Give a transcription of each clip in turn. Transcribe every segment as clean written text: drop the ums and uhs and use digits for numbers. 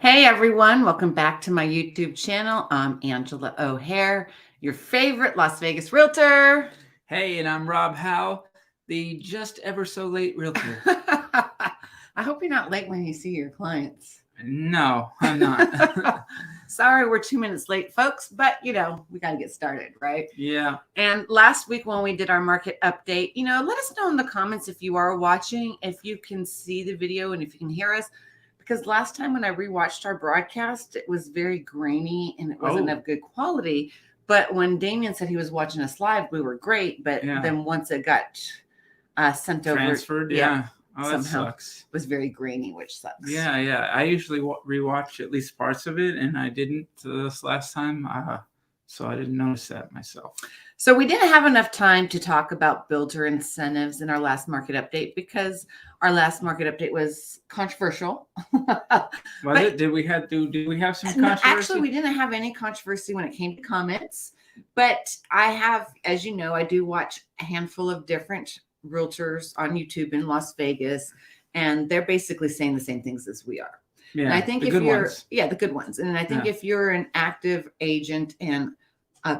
Hey everyone, welcome back to my YouTube channel. I'm Angela O'Hare, your favorite Las Vegas realtor. Hey, and I'm Rob Howe, the just ever so late realtor. I hope you're not late when you see your clients. No, I'm not. Sorry, we're 2 minutes late, folks, but we got to get started, right? Yeah. And last week when we did our market update, let us know in the comments if you are watching, if you can see the video and if you can hear us. Because last time when I rewatched our broadcast, it was very grainy and it wasn't of good quality. But when Damien said he was watching us live, we were great. But then once it got sent transferred, over, oh, that sucks. It was very grainy, which sucks. Yeah. I usually rewatch at least parts of it, and I didn't this last time, so I didn't notice that myself. So we didn't have enough time to talk about builder incentives in our last market update because our last market update was controversial. Did we have some controversy? Actually, we didn't have any controversy when it came to comments. But I have, as you know, I do watch a handful of different realtors on YouTube in Las Vegas, and they're basically saying the same things as we are. Yeah, and I think if you're, the good ones. And I think if you're an active agent and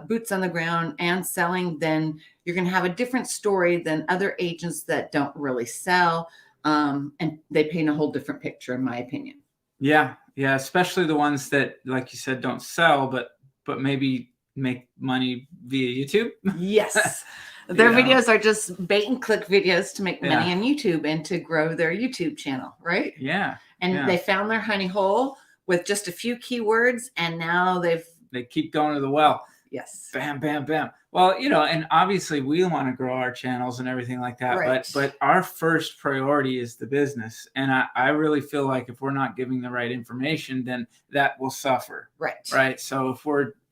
boots on the ground and selling, then you're going to have a different story than other agents that don't really sell. And they paint a whole different picture, in my opinion. Yeah. Especially the ones that, like you said, don't sell, but maybe make money via YouTube. Yes. Their videos are just bait and click videos to make money on YouTube and to grow their YouTube channel, right? Yeah. And they found their honey hole with just a few keywords, and now they keep going to the well. Yes. Bam, bam, bam. Well, and obviously we want to grow our channels and everything like that. Right. But our first priority is the business. And I really feel like if we're not giving the right information, then that will suffer. Right. Right. So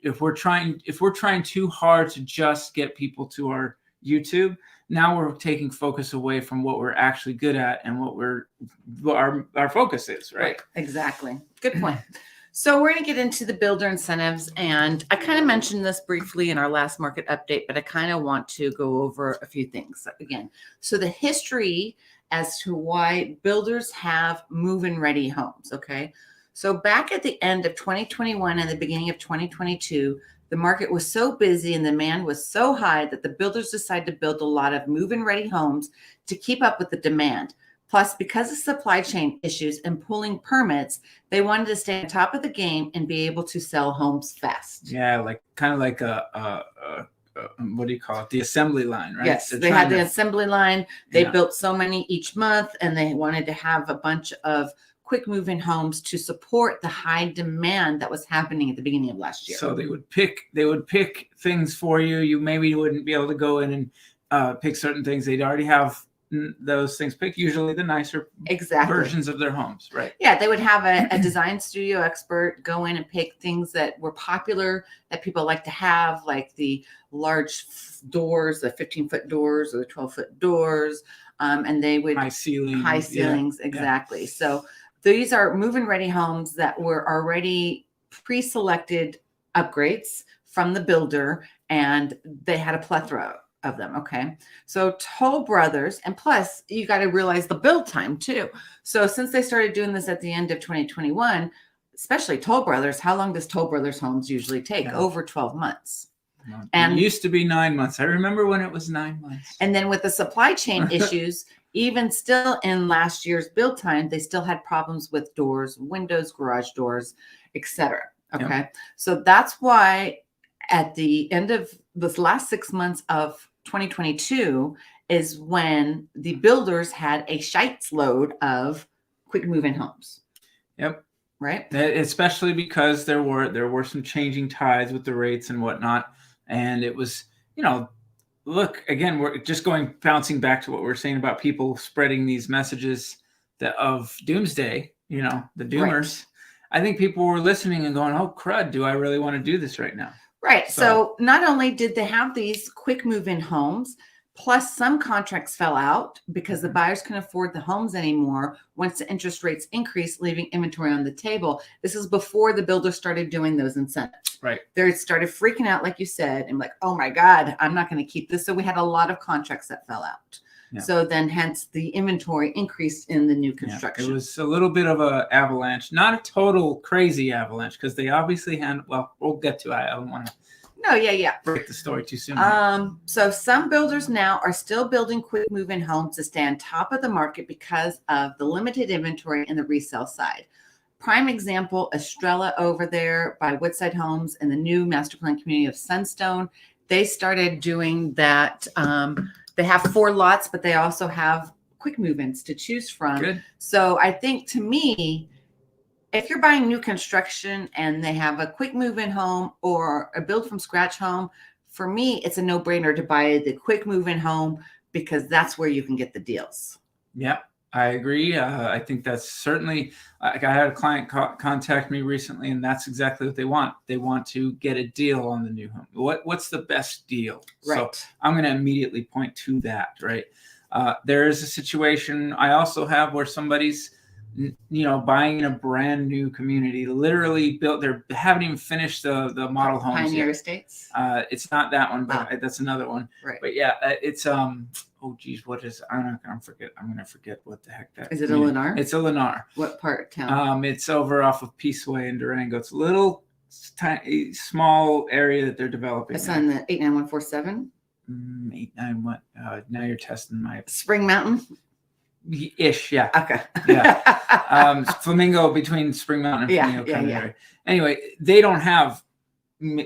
if we're trying too hard to just get people to our YouTube, now we're taking focus away from what we're actually good at and what our focus is, right? Exactly. Good point. So we're going to get into the builder incentives, and I kind of mentioned this briefly in our last market update, but I kind of want to go over a few things again. So the history as to why builders have move-in ready homes, okay? So back at the end of 2021 and the beginning of 2022, the market was so busy and the demand was so high that the builders decided to build a lot of move-in ready homes to keep up with the demand. Plus, because of supply chain issues and pulling permits, they wanted to stay on top of the game and be able to sell homes fast. Yeah, kind of like a what do you call it? The assembly line, right? Yes, they had the assembly line. They built so many each month, and they wanted to have a bunch of quick moving homes to support the high demand that was happening at the beginning of last year. So they would pick things for you. You maybe wouldn't be able to go in and pick certain things. They'd already have those things picked, usually the nicer versions of their homes, right? Yeah, they would have a design studio expert go in and pick things that were popular that people like to have, like the large doors, the 15-foot doors or the 12-foot doors, and they would high ceilings, exactly. So these are move-in ready homes that were already pre-selected upgrades from the builder, and they had a plethora of them. Okay. So Toll Brothers, and plus you got to realize the build time too. So since they started doing this at the end of 2021, especially Toll Brothers, how long does Toll Brothers homes usually take? Over 12 months. And it used to be 9 months. I remember when it was 9 months. And then with the supply chain issues, even still in last year's build time, they still had problems with doors, windows, garage doors, etc. Okay. So that's why at the end of this last 6 months of 2022 is when the builders had a shites load of quick move-in homes. Yep. Right. Especially because there were some changing tides with the rates and whatnot. And it was, look, again, we're just bouncing back to what we're saying about people spreading these messages of doomsday, the doomers. Right. I think people were listening and going, oh, crud, do I really want to do this right now? Right. So not only did they have these quick move-in homes, plus some contracts fell out because the buyers couldn't afford the homes anymore once the interest rates increased, leaving inventory on the table. This is before the builders started doing those incentives. Right. They started freaking out, like you said, and like, oh my God, I'm not going to keep this. So we had a lot of contracts that fell out. Yeah. So then hence the inventory increased in the new Yeah, construction. it was a little bit of a avalanche, not a total crazy avalanche, because they obviously had. Well, we'll get to it. I don't want to No, yeah. break the story too soon. So some builders now are still building quick move-in homes to stay on top of the market because of the limited inventory in the resale side. Prime example, Estrella over there by Woodside Homes in the new master plan community of Sunstone. They started doing that. They have 4 lots, but they also have quick move-ins to choose from. Good. So I think, to me, if you're buying new construction and they have a quick move-in home or a build from scratch home, for me, it's a no-brainer to buy the quick move-in home because that's where you can get the deals. Yep, I agree. I think that's certainly. I had a client contact me recently, and that's exactly what they want. They want to get a deal on the new home. What's the best deal? Right. So I'm going to immediately point to that. Right. There is a situation I also have where somebody's, buying in a brand new community, literally built. They haven't even finished the model homes Pioneer yet. Estates. It's not that one, but that's another one. Right. But yeah, it's oh geez, what is? I'm gonna forget what the heck that Is it a community- Lennar? It's a Lennar. What part of town? It's over off of Peaceway in Durango. It's a little tiny, small area that they're developing. It's on the 89147. 891. Now you're testing my Spring Mountain. ish. Yeah. Okay. Yeah. Flamingo, between Spring Mountain and Flamingo kind of area. Anyway, they don't have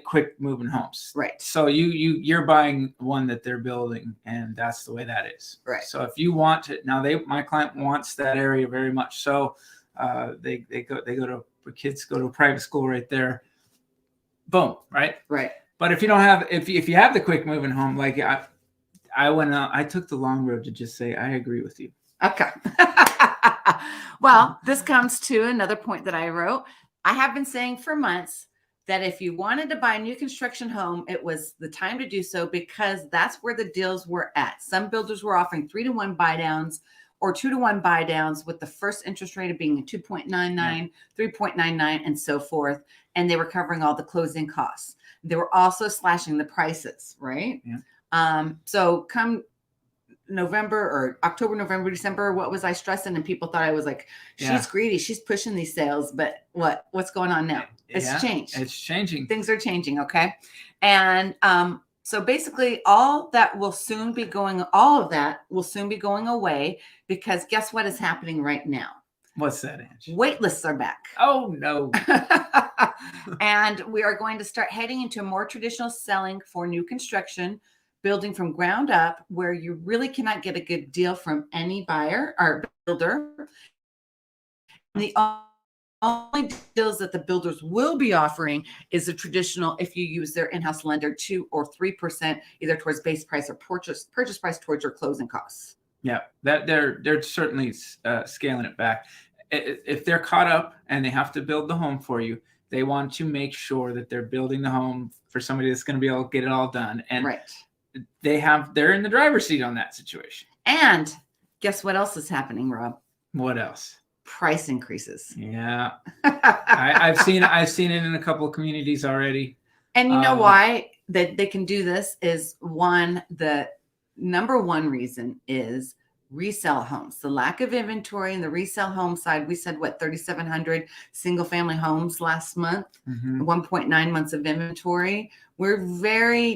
quick moving homes. Right. So you're buying one that they're building, and that's the way that is. Right. So if you want to, now my client wants that area very much. So the kids go to a private school right there. Boom. Right. Right. But if you don't have, if you have the quick moving home, like I took the long road to just say, I agree with you. Okay. Well, this comes to another point that I wrote. I have been saying for months that if you wanted to buy a new construction home, it was the time to do so because that's where the deals were at. Some builders were offering 3-to-1 buy downs or 2-to-1 buy downs with the first interest rate of being 2.99, 3.99, and so forth. And they were covering all the closing costs. They were also slashing the prices, right? Yeah. So come November or October, November, December, what was I stressing? And people thought I was like, she's greedy. She's pushing these sales. But what's going on now? It's changed. It's changing. Things are changing. Okay. And so basically all of that will soon be going away because guess what is happening right now? What's that, Ange? Wait lists are back. Oh, no. And we are going to start heading into more traditional selling for new construction, building from ground up, where you really cannot get a good deal from any buyer or builder. The only deals that the builders will be offering is a traditional, if you use their in-house lender, 2 or 3%, either towards base price or purchase price towards your closing costs. Yeah, that they're certainly scaling it back. If they're caught up and they have to build the home for you, they want to make sure that they're building the home for somebody that's going to be able to get it all done. And right. They're in the driver's seat on that situation. And guess what else is happening, Rob? What else? Price increases. Yeah. I've seen it in a couple of communities already. And you know why that they can do this is the number one reason is resale homes. The lack of inventory in the resale home side. We said 3,700 single family homes last month, 1.9 months of inventory. We're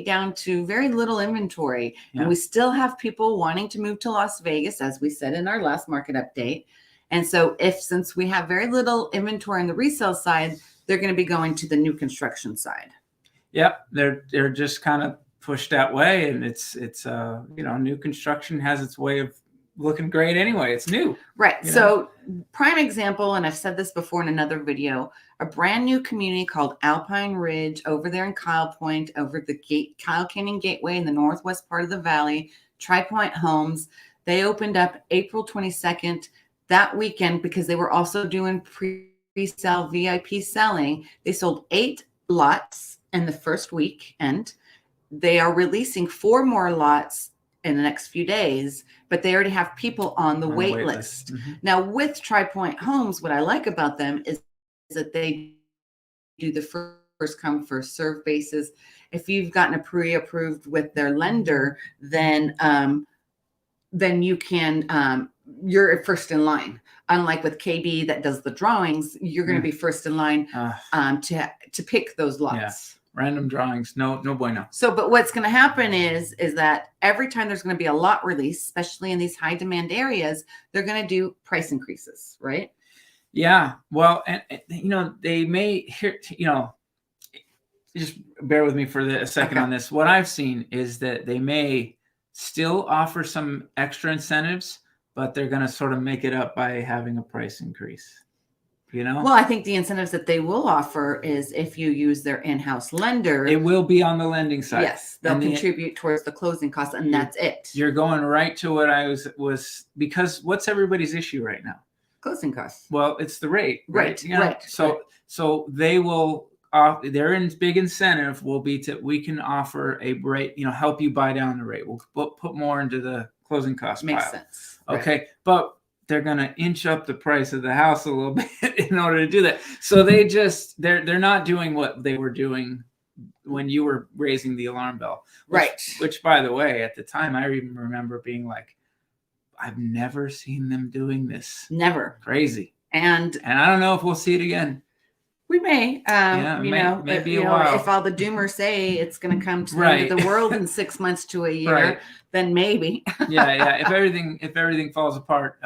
down to very little inventory. Yeah. And we still have people wanting to move to Las Vegas, as we said in our last market update. And so since we have very little inventory on the resale side, they're going to be going to the new construction side. Yep. They're just kind of pushed that way. And it's new construction has its way of looking great anyway. It's new. Right. So prime example, and I've said this before in another video, a brand new community called Alpine Ridge over there in Kyle Point, over the Kyle Canyon Gateway in the northwest part of the valley, Tri-Point Homes. They opened up April 22nd that weekend because they were also doing pre-sale VIP selling. They sold 8 lots in the first weekend. They are releasing 4 more lots in the next few days, but they already have people on the wait list. Now with Tri-Point Homes, what I like about them is that they do the first come, first serve basis. If you've gotten a pre-approved with their lender, then then you can, you're first in line. Unlike with KB that does the drawings, you're going to be first in line to pick those lots. Yeah. Random drawings, no bueno. So, but what's going to happen is that every time there's going to be a lot release, especially in these high demand areas, they're going to do price increases, right? Yeah. Well, and they may here, just bear with me for a second on this. What I've seen is that they may still offer some extra incentives, but they're going to sort of make it up by having a price increase. Well, I think the incentives that they will offer is if you use their in-house lender, it will be on the lending side. Yes, they'll contribute towards the closing costs, and that's it. You're going right to what I was because what's everybody's issue right now? Closing costs. Well, it's the rate, right? Right. So they will. Their big incentive will be we can offer a rate, help you buy down the rate. We'll put more into the closing cost Makes pile. Sense. Okay, right. But they're going to inch up the price of the house a little bit in order to do that. So they're not doing what they were doing when you were raising the alarm bell. Which, by the way, at the time, I even remember being like, I've never seen them doing this. Never. Crazy. And I don't know if we'll see it again. We may, maybe a while. If all the doomers say it's going to come to the end of the world in 6 months to a year, then maybe. yeah. If everything falls apart.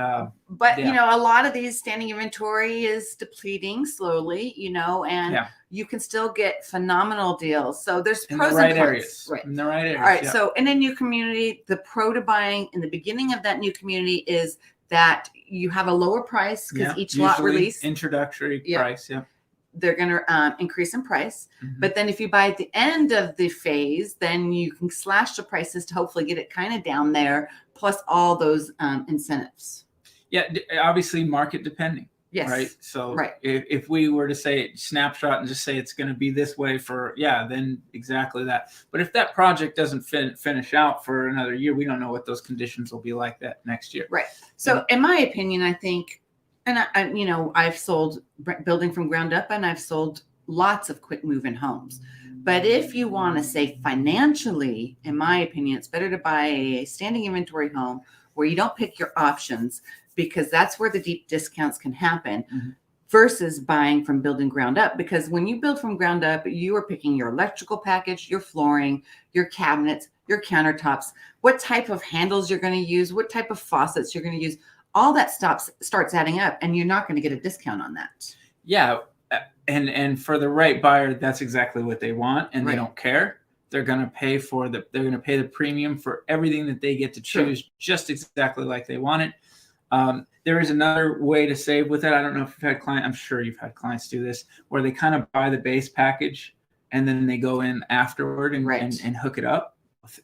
But a lot of these standing inventory is depleting slowly, and you can still get phenomenal deals. So there's pros and cons. Areas. Right. In the right areas. All right. Yeah. So in a new community, the pro to buying in the beginning of that new community is that you have a lower price because each lot release introductory price. Yeah. They're going to increase in price. Mm-hmm. But then if you buy at the end of the phase, then you can slash the prices to hopefully get it kind of down there, plus all those incentives. Yeah, obviously market depending. Yes. Right. So if we were to say snapshot and just say it's going to be this way then exactly that. But if that project doesn't finish out for another year, we don't know what those conditions will be like that next year. Right. So in my opinion, I think, and I've sold building from ground up, and I've sold lots of quick move-in homes. But if you want to say financially, in my opinion, it's better to buy a standing inventory home where you don't pick your options, because that's where the deep discounts can happen, versus buying from building ground up. Because when you build from ground up, you are picking your electrical package, your flooring, your cabinets, your countertops, what type of handles you're going to use, what type of faucets you're going to use. All that starts adding up, and you're not going to get a discount on that. Yeah. And for the right buyer, that's exactly what they want, and they don't care. They're going to pay they're going to pay the premium for everything that they get to choose just exactly like they want it. There is another way to save with it. I don't know if you've had clients, I'm sure you've had clients do this, where they kind of buy the base package and then they go in afterward and hook it up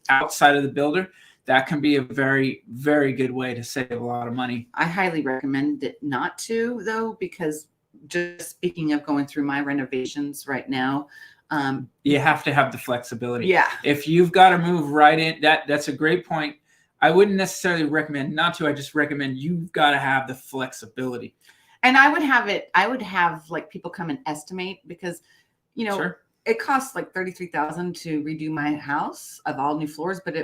outside of the builder. That can be a very, very good way to save a lot of money. I highly recommend it not to, though, because just speaking of going through my renovations right now, you have to have the flexibility. Yeah. If you've got to move right in, that's a great point. I wouldn't necessarily recommend not to. I just recommend you've got to have the flexibility. And I would have like people come and estimate, because, it costs like $33,000 to redo my house of all new floors, but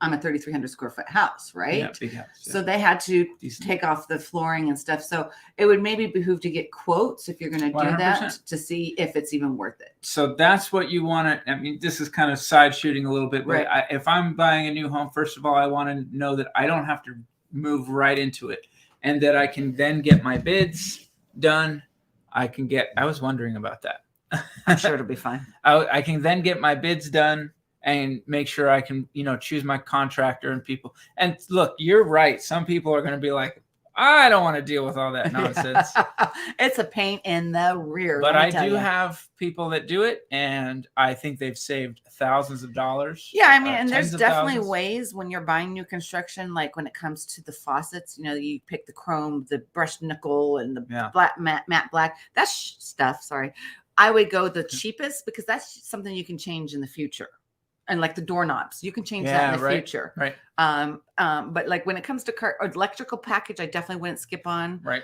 I'm a 3,300 square foot house, right? Yeah, big house. Yeah. So they had to take off the flooring and stuff. So it would maybe behoove to get quotes if you're going to do 100%. that, to see if it's even worth it. So that's what you want to, I mean, this is kind of side shooting a little bit, but if I'm buying a new home, first of all, I want to know that I don't have to move right into it, and that I can then get my bids done. I was wondering about that. I'm sure it'll be fine. I can then get my bids done and make sure I can, choose my contractor and people. And look, you're right. Some people are going to be like, I don't want to deal with all that nonsense. It's a pain in the rear. But I do have people that do it, and I think they've saved thousands of dollars. Yeah, I mean, and there's definitely ways when you're buying new construction, like when it comes to the faucets, you pick the chrome, the brushed nickel, and the black matte black. That's stuff. Sorry. I would go the cheapest, because that's something you can change in the future. And like the doorknobs, you can change that in the future. Right. But like when it comes to electrical package, I definitely wouldn't skip on. Right.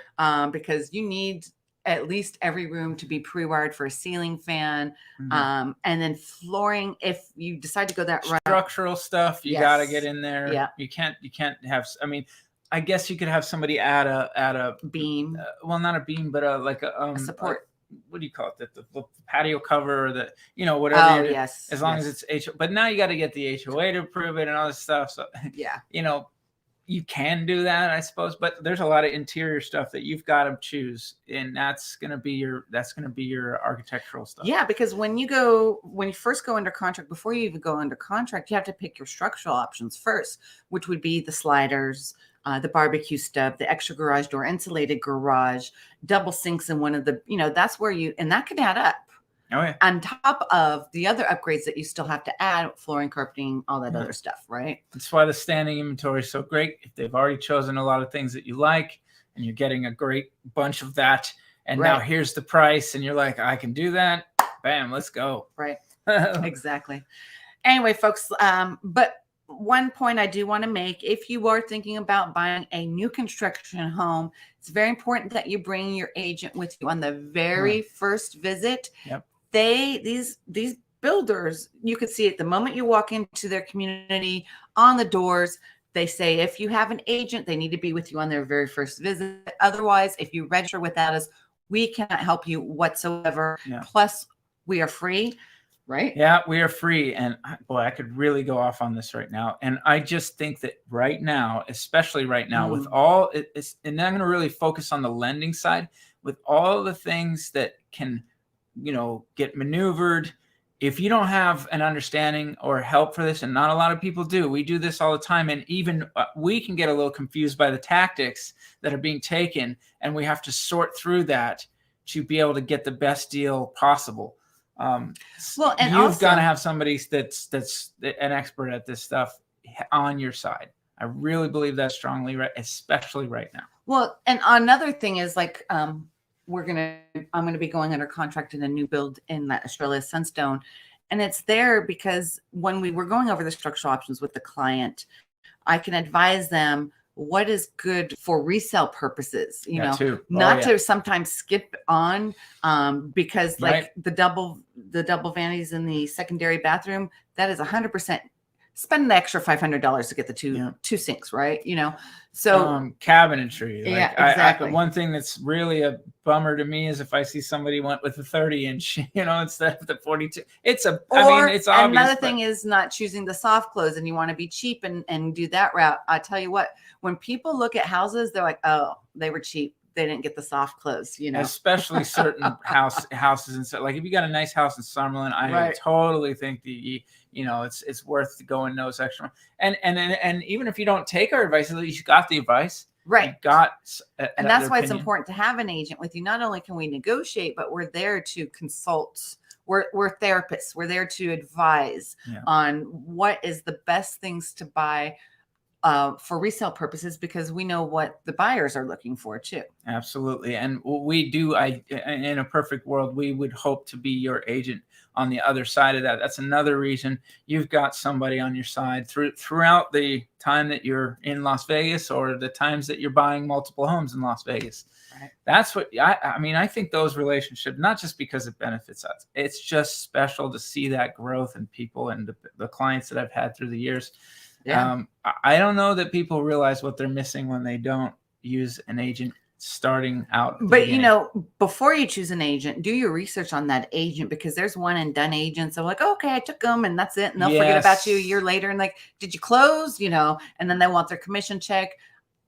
Because you need at least every room to be pre-wired for a ceiling fan. Mhm. And then flooring, if you decide to go that route. Structural stuff, you got to get in there. Yeah. You can't have, I mean, I guess you could have somebody add a beam, well, not a beam, but a support. What do you call it? The patio cover, or the, whatever. Oh, you're doing, yes. as long as it's but now you got to get the HOA to approve it and all this stuff. So yeah, you can do that, I suppose, but there's a lot of interior stuff that you've got to choose, and that's gonna be your architectural stuff. Yeah, because when you first go under contract, before you even go under contract, you have to pick your structural options first, which would be the sliders, the barbecue stub, the extra garage door, insulated garage, double sinks in one of the, that's where and that could add up. Oh yeah. On top of the other upgrades that you still have to add, flooring, carpeting, all that other stuff, right? That's why the standing inventory is so great. If they've already chosen a lot of things that you like, and you're getting a great bunch of that, and now here's the price, and you're like, I can do that. Bam, let's go. Right. Exactly. Anyway, folks, but one point I do want to make, if you are thinking about buying a new construction home, it's very important that you bring your agent with you on the very first visit. Yep. These builders, you can see it the moment you walk into their community, on the doors, they say, if you have an agent, they need to be with you on their very first visit. Otherwise, if you register without us, we cannot help you whatsoever. Yeah. Plus, we are free. Right? Yeah, we are free. And boy, I could really go off on this right now. And I just think that right now, especially right now, with all it's, and I'm going to really focus on the lending side, with all the things that can, get maneuvered. If you don't have an understanding or help for this, and not a lot of people do, we do this all the time. And even we can get a little confused by the tactics that are being taken. And we have to sort through that to be able to get the best deal possible. And you've got to have somebody that's an expert at this stuff on your side. I really believe that strongly, right? Especially right now. Well, and another thing is like, I'm going to be going under contract in a new build in that Australia Sunstone. And it's there because when we were going over the structural options with the client, I can advise them what is good for resale purposes, not to sometimes skip on, because like the double vanities in the secondary bathroom, that is 100% spend the extra $500 to get the two sinks, right? So cabinetry. Like, exactly. One thing that's really a bummer to me is if I see somebody went with a 30-inch, instead of the 42. It's obvious. Another thing is not choosing the soft close, and you want to be cheap and do that route. I tell you what, when people look at houses, they're like, oh, they were cheap. They didn't get the soft close, Especially certain houses and stuff. Like if you got a nice house in Summerlin, I totally think it's worth going those extra. And even if you don't take our advice, at least you got the advice. Right. And that's why it's important to have an agent with you. Not only can we negotiate, but we're there to consult. We're therapists. We're there to advise on what is the best things to buy for resale purposes, because we know what the buyers are looking for too. Absolutely. And we do, in a perfect world, we would hope to be your agent on the other side of that. That's another reason you've got somebody on your side throughout the time that you're in Las Vegas, or the times that you're buying multiple homes in Las Vegas. Right. That's what I think those relationships, not just because it benefits us, it's just special to see that growth in people and the clients that I've had through the years. Yeah. I don't know that people realize what they're missing when they don't use an agent starting out. But before you choose an agent, do your research on that agent, because there's one and done agents. So like, okay, I took them and that's it. And they'll forget about you a year later. And like, did you close? And then they want their commission check.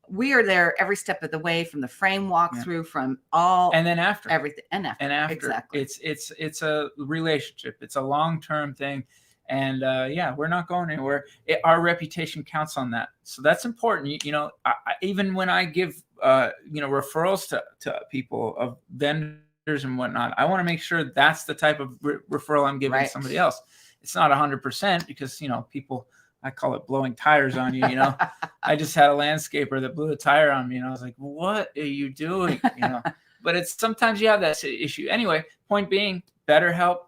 We are there every step of the way, from the frame walkthrough, from all, and then after everything, and after exactly. It's a relationship. It's a long-term thing. And we're not going anywhere. Our reputation counts on that. So that's important. Even when I give, referrals to people of vendors and whatnot, I want to make sure that's the type of referral I'm giving to somebody else. It's not 100% because, people, I call it blowing tires on you. I just had a landscaper that blew a tire on me, and I was like, what are you doing? But it's sometimes you have that issue. Anyway, point being, better help.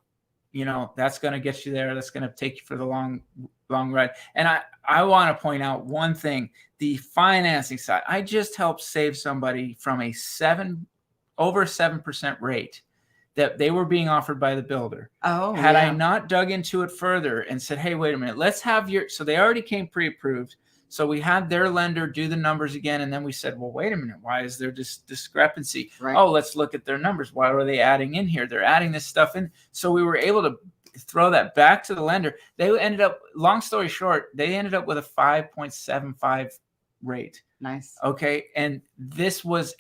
That's going to get you there. That's going to take you for the long ride. And I want to point out one thing, the financing side. I just helped save somebody from a 7 over 7% rate that they were being offered by the builder. Oh, Had I yeah. not dug into it further and said, hey, wait a minute, let's have so they already came pre-approved. So we had their lender do the numbers again. And then we said, well, wait a minute, why is there this discrepancy? Right. Oh, let's look at their numbers. Why are they adding in here? They're adding this stuff in. So we were able to throw that back to the lender. They ended up, long story short, they ended up with a 5.75 rate. Nice. Okay. And this was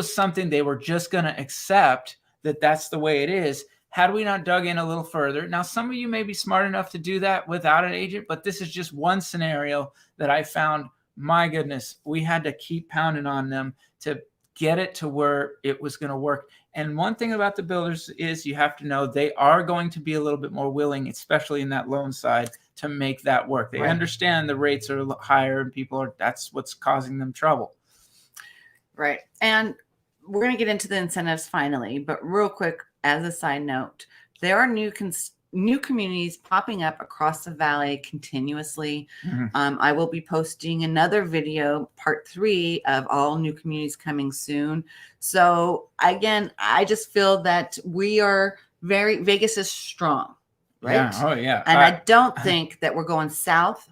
something they were just going to accept, that's the way it is. Had we not dug in a little further, now some of you may be smart enough to do that without an agent, but this is just one scenario that I found, my goodness, we had to keep pounding on them to get it to where it was going to work. And one thing about the builders is you have to know they are going to be a little bit more willing, especially in that loan side, to make that work. They understand the rates are higher and that's what's causing them trouble. Right. And we're going to get into the incentives finally, but real quick, as a side note, there are new communities popping up across the valley continuously. I will be posting another video, part 3 of all new communities coming soon. So again, I just feel that Vegas is strong, right? Yeah. Oh yeah. And I don't think that we're going south.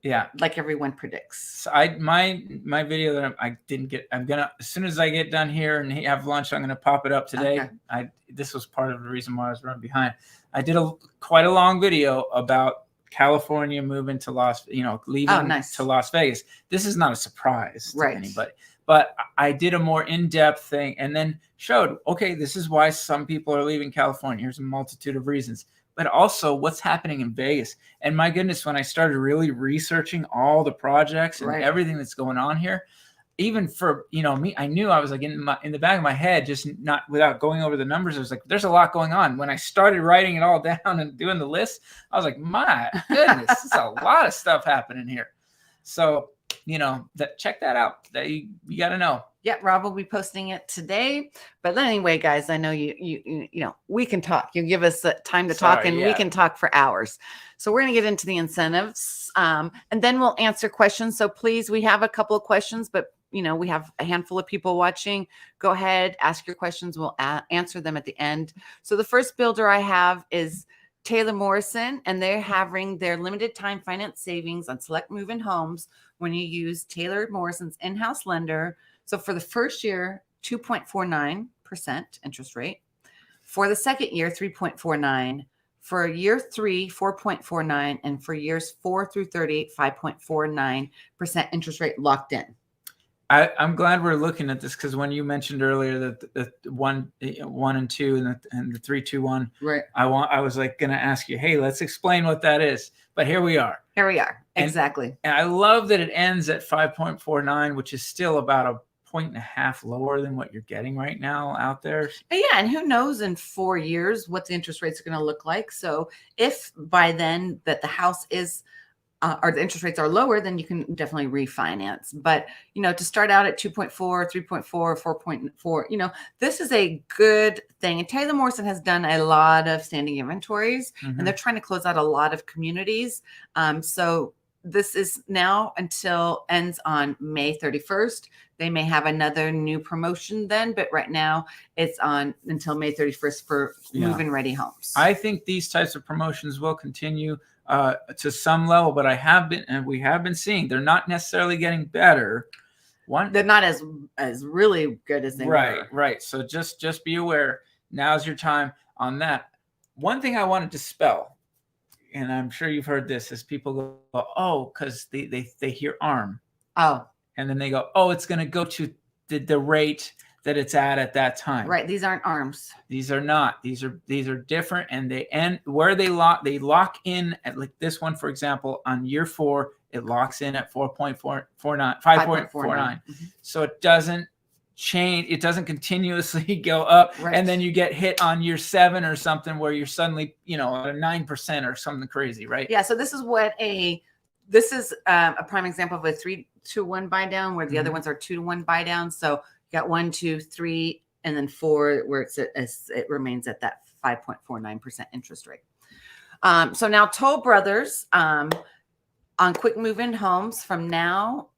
Yeah, like everyone predicts. So my video that I didn't get, I'm gonna, as soon as I get done here and have lunch, I'm gonna pop it up today. Okay. This was part of the reason why I was running behind. I did quite a long video about California moving to leaving to Las Vegas. This is not a surprise to anybody, but I did a more in-depth thing and then showed, okay, this is why some people are leaving California. Here's a multitude of reasons. But also what's happening in Vegas. And my goodness, when I started really researching all the projects and everything that's going on here, even for, me, I knew I was like in the back of my head, just not without going over the numbers. I was like, there's a lot going on. When I started writing it all down and doing the list, I was like, my goodness, there's a lot of stuff happening here. So, check that out. That you got to know. Yeah, Rob will be posting it today. But anyway, guys, I know you we can talk. You give us time to talk, and we can talk for hours. So we're going to get into the incentives, and then we'll answer questions. So please, we have a couple of questions, but we have a handful of people watching. Go ahead, ask your questions. We'll answer them at the end. So the first builder I have is Taylor Morrison, and they're having their limited time finance savings on select move-in homes when you use Taylor Morrison's in-house lender. So for the first year, 2.49% interest rate. For the second year, 3.49%. For year 3, 4.49%. And for years 4 through 30, 5.49% interest rate locked in. I'm glad we're looking at this because when you mentioned earlier that the 1 and 2 and the 3, 2, 1, right? I was like going to ask you, hey, let's explain what that is. But here we are. Exactly. And I love that it ends at 5.49, which is still about a 1.5 lower than what you're getting right now out there. Yeah, and who knows in 4 years what the interest rates are going to look like. So if by then that the house is or the interest rates are lower, then you can definitely refinance. But to start out at 2.4, 3.4, 4.4, this is a good thing. And Taylor Morrison has done a lot of standing inventories, and they're trying to close out a lot of communities. So this is now ends on May 31st. They may have another new promotion then, but right now it's on until May 31st for move-in ready homes. I think these types of promotions will continue to some level, but we have been seeing they're not necessarily getting better. They're not as really good as they were. Right. So just be aware. Now's your time on that. One thing I want to dispel, and I'm sure you've heard this, is people go, oh, because they hear ARM. Oh. And then they go, oh, it's going to go to the rate that it's at that time. Right. These aren't ARMs. These are not. These are different, and they end where they lock in at, like this one, for example, on year 4, it locks in at 5.49. So it doesn't change. It doesn't continuously go up, and then you get hit on year 7 or something where you're suddenly at a 9% or something crazy, right? Yeah. So this is a prime example of a 3-to-1 buy down, where the other ones are 2-to-1 buy down. So you got 1, 2, 3, and then 4, where it remains at that 5.49% interest rate. So now Toll Brothers on quick move-in homes from now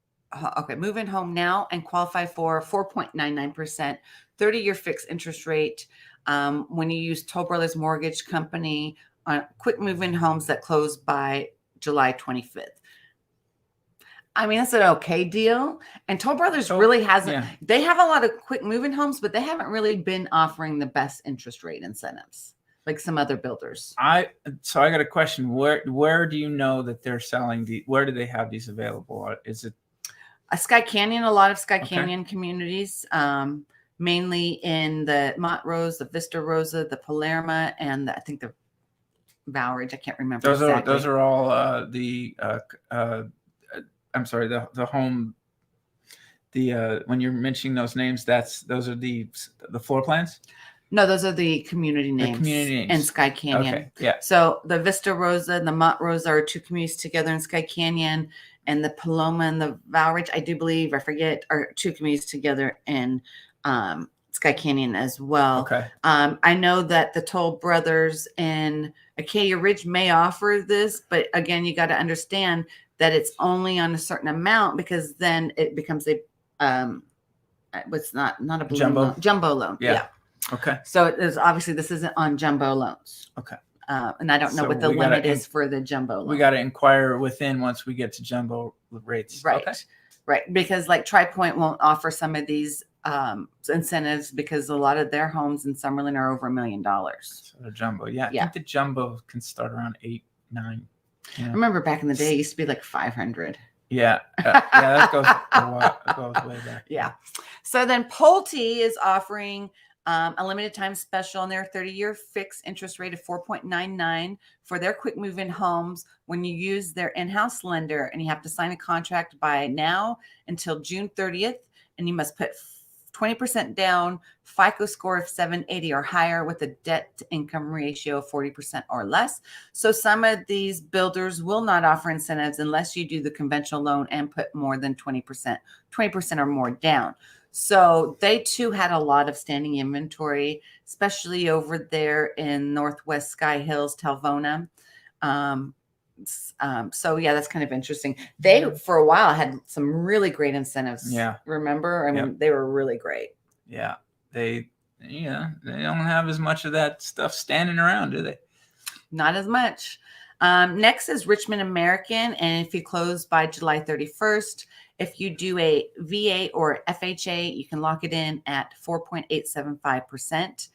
Okay, move in home now and qualify for 4.99%, 30-year fixed interest rate. When you use Toll Brothers Mortgage Company on quick move in homes that close by July 25th. I mean, that's an okay deal. And Toll Brothers really hasn't, they have a lot of quick move-in homes, but they haven't really been offering the best interest rate incentives like some other builders. So I got a question. Where do you know that they're selling where do they have these available? Is it Sky Canyon, a lot of Sky Canyon communities, mainly in the Montrose, the Vista Rosa, the Palermo, and I think the Valridge. I can't remember. Those are all I'm sorry, the home. When you're mentioning those names, those are the floor plans. No, those are the community names. The community names in Sky Canyon. Okay, yeah. So the Vista Rosa and the Montrose are two communities together in Sky Canyon, and the Paloma and the Valridge, I do believe, I forget, are two communities together in Sky Canyon as well. Okay. I know that the Toll Brothers in Acadia Ridge may offer this, but again, you got to understand that it's only on a certain amount, because then it becomes a what's not a balloon jumbo loan. Yeah. Okay. So it is obviously this isn't on jumbo loans. Okay. And I don't know what the limit is for the jumbo loan. We got to inquire within once we get to jumbo rates. Right. Okay. Right. Because like TriPoint won't offer some of these incentives because a lot of their homes in Summerlin are over $1 million. So they're jumbo. Yeah. I think the jumbo can start around 8, 9. I remember back in the day, it used to be like 500. Yeah. That goes a lot. It goes way back. Yeah. So then Pulte is offering a limited time special on their 30-year fixed interest rate of 4.99 for their quick move-in homes when you use their in-house lender, and you have to sign a contract by now until June 30th, and you must put 20% down, FICO score of 780 or higher with a debt to income ratio of 40% or less. So some of these builders will not offer incentives unless you do the conventional loan and put more than 20% or more down. So they too had a lot of standing inventory, especially over there in Northwest Sky Hills, Talvona. So yeah, that's kind of interesting. They, for a while, had some really great incentives. Yeah. Remember? I mean, they were really great. Yeah. They don't have as much of that stuff standing around, do they? Not as much. Next is Richmond American. And if you close by July 31st, if you do a VA or FHA, you can lock it in at 4.875%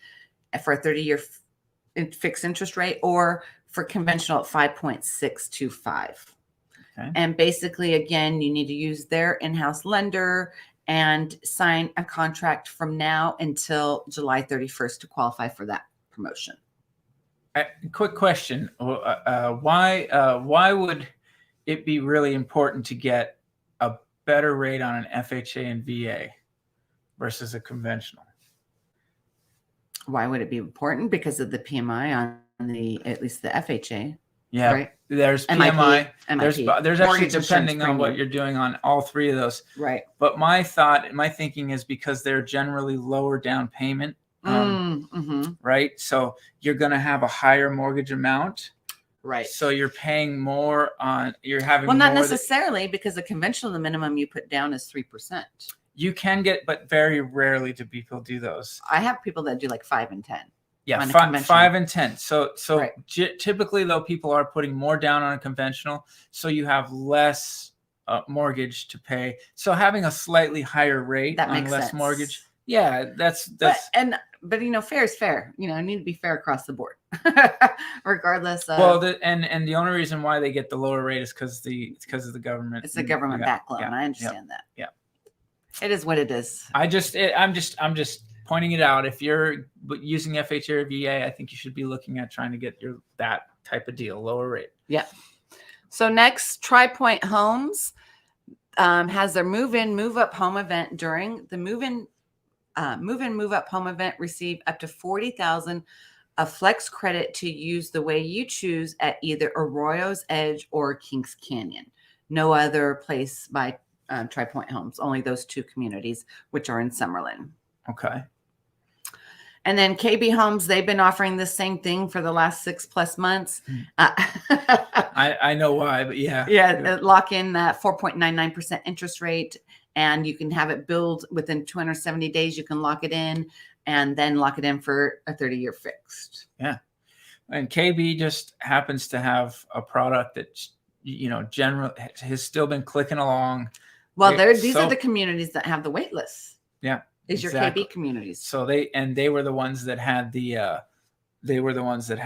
for a 30-year fixed interest rate, or for conventional at 5.625. Okay. And basically, again, you need to use their in-house lender and sign a contract from now until July 31st to qualify for that promotion. Quick question. Why would it be really important to get a better rate on an FHA and VA versus a conventional? Why would it be important? Because of the PMI on at least the FHA. Yeah, right? There's PMI. MIP. There's actually, depending on what you're doing on all three of those. Right. But my thinking is because they're generally lower down payment. Right. So you're going to have a higher mortgage amount. Right. So you're paying more on, you're having well, not necessarily, because the conventional, the minimum you put down is 3%. You can get, but very rarely do people do those. I have people that do like 5 and 10. Yeah, 5 and 10. So right. Typically, though, people are putting more down on a conventional, so you have less mortgage to pay. So having a slightly higher rate that on makes less sense. Mortgage, yeah, that's. But you know, fair is fair. You know, it need to be fair across the board, regardless of. Well, and the only reason why they get the lower rate is because of the government. It's a government back loan. Yeah, I understand that. Yeah, it is what it is. I'm just pointing it out. If you're using FHA or VA, I think you should be looking at trying to get that type of deal, lower rate. Yeah. So next, TriPoint Homes has their move-in, move-up home event. During the move-in, move-up home event, receive up to $40,000 of flex credit to use the way you choose at either Arroyo's Edge or Kings Canyon. No other place by TriPoint Homes. Only those two communities, which are in Summerlin. Okay. And then KB Homes, they've been offering the same thing for the last 6+ months. I know why, but yeah. Yeah, lock in that 4.99% interest rate, and you can have it billed within 270 days. You can lock it in and then lock it in for a 30-year fixed. Yeah. And KB just happens to have a product that, generally has still been clicking along. Well, these are the communities that have the wait lists. Yeah. These are KB communities. So they were the ones that had the the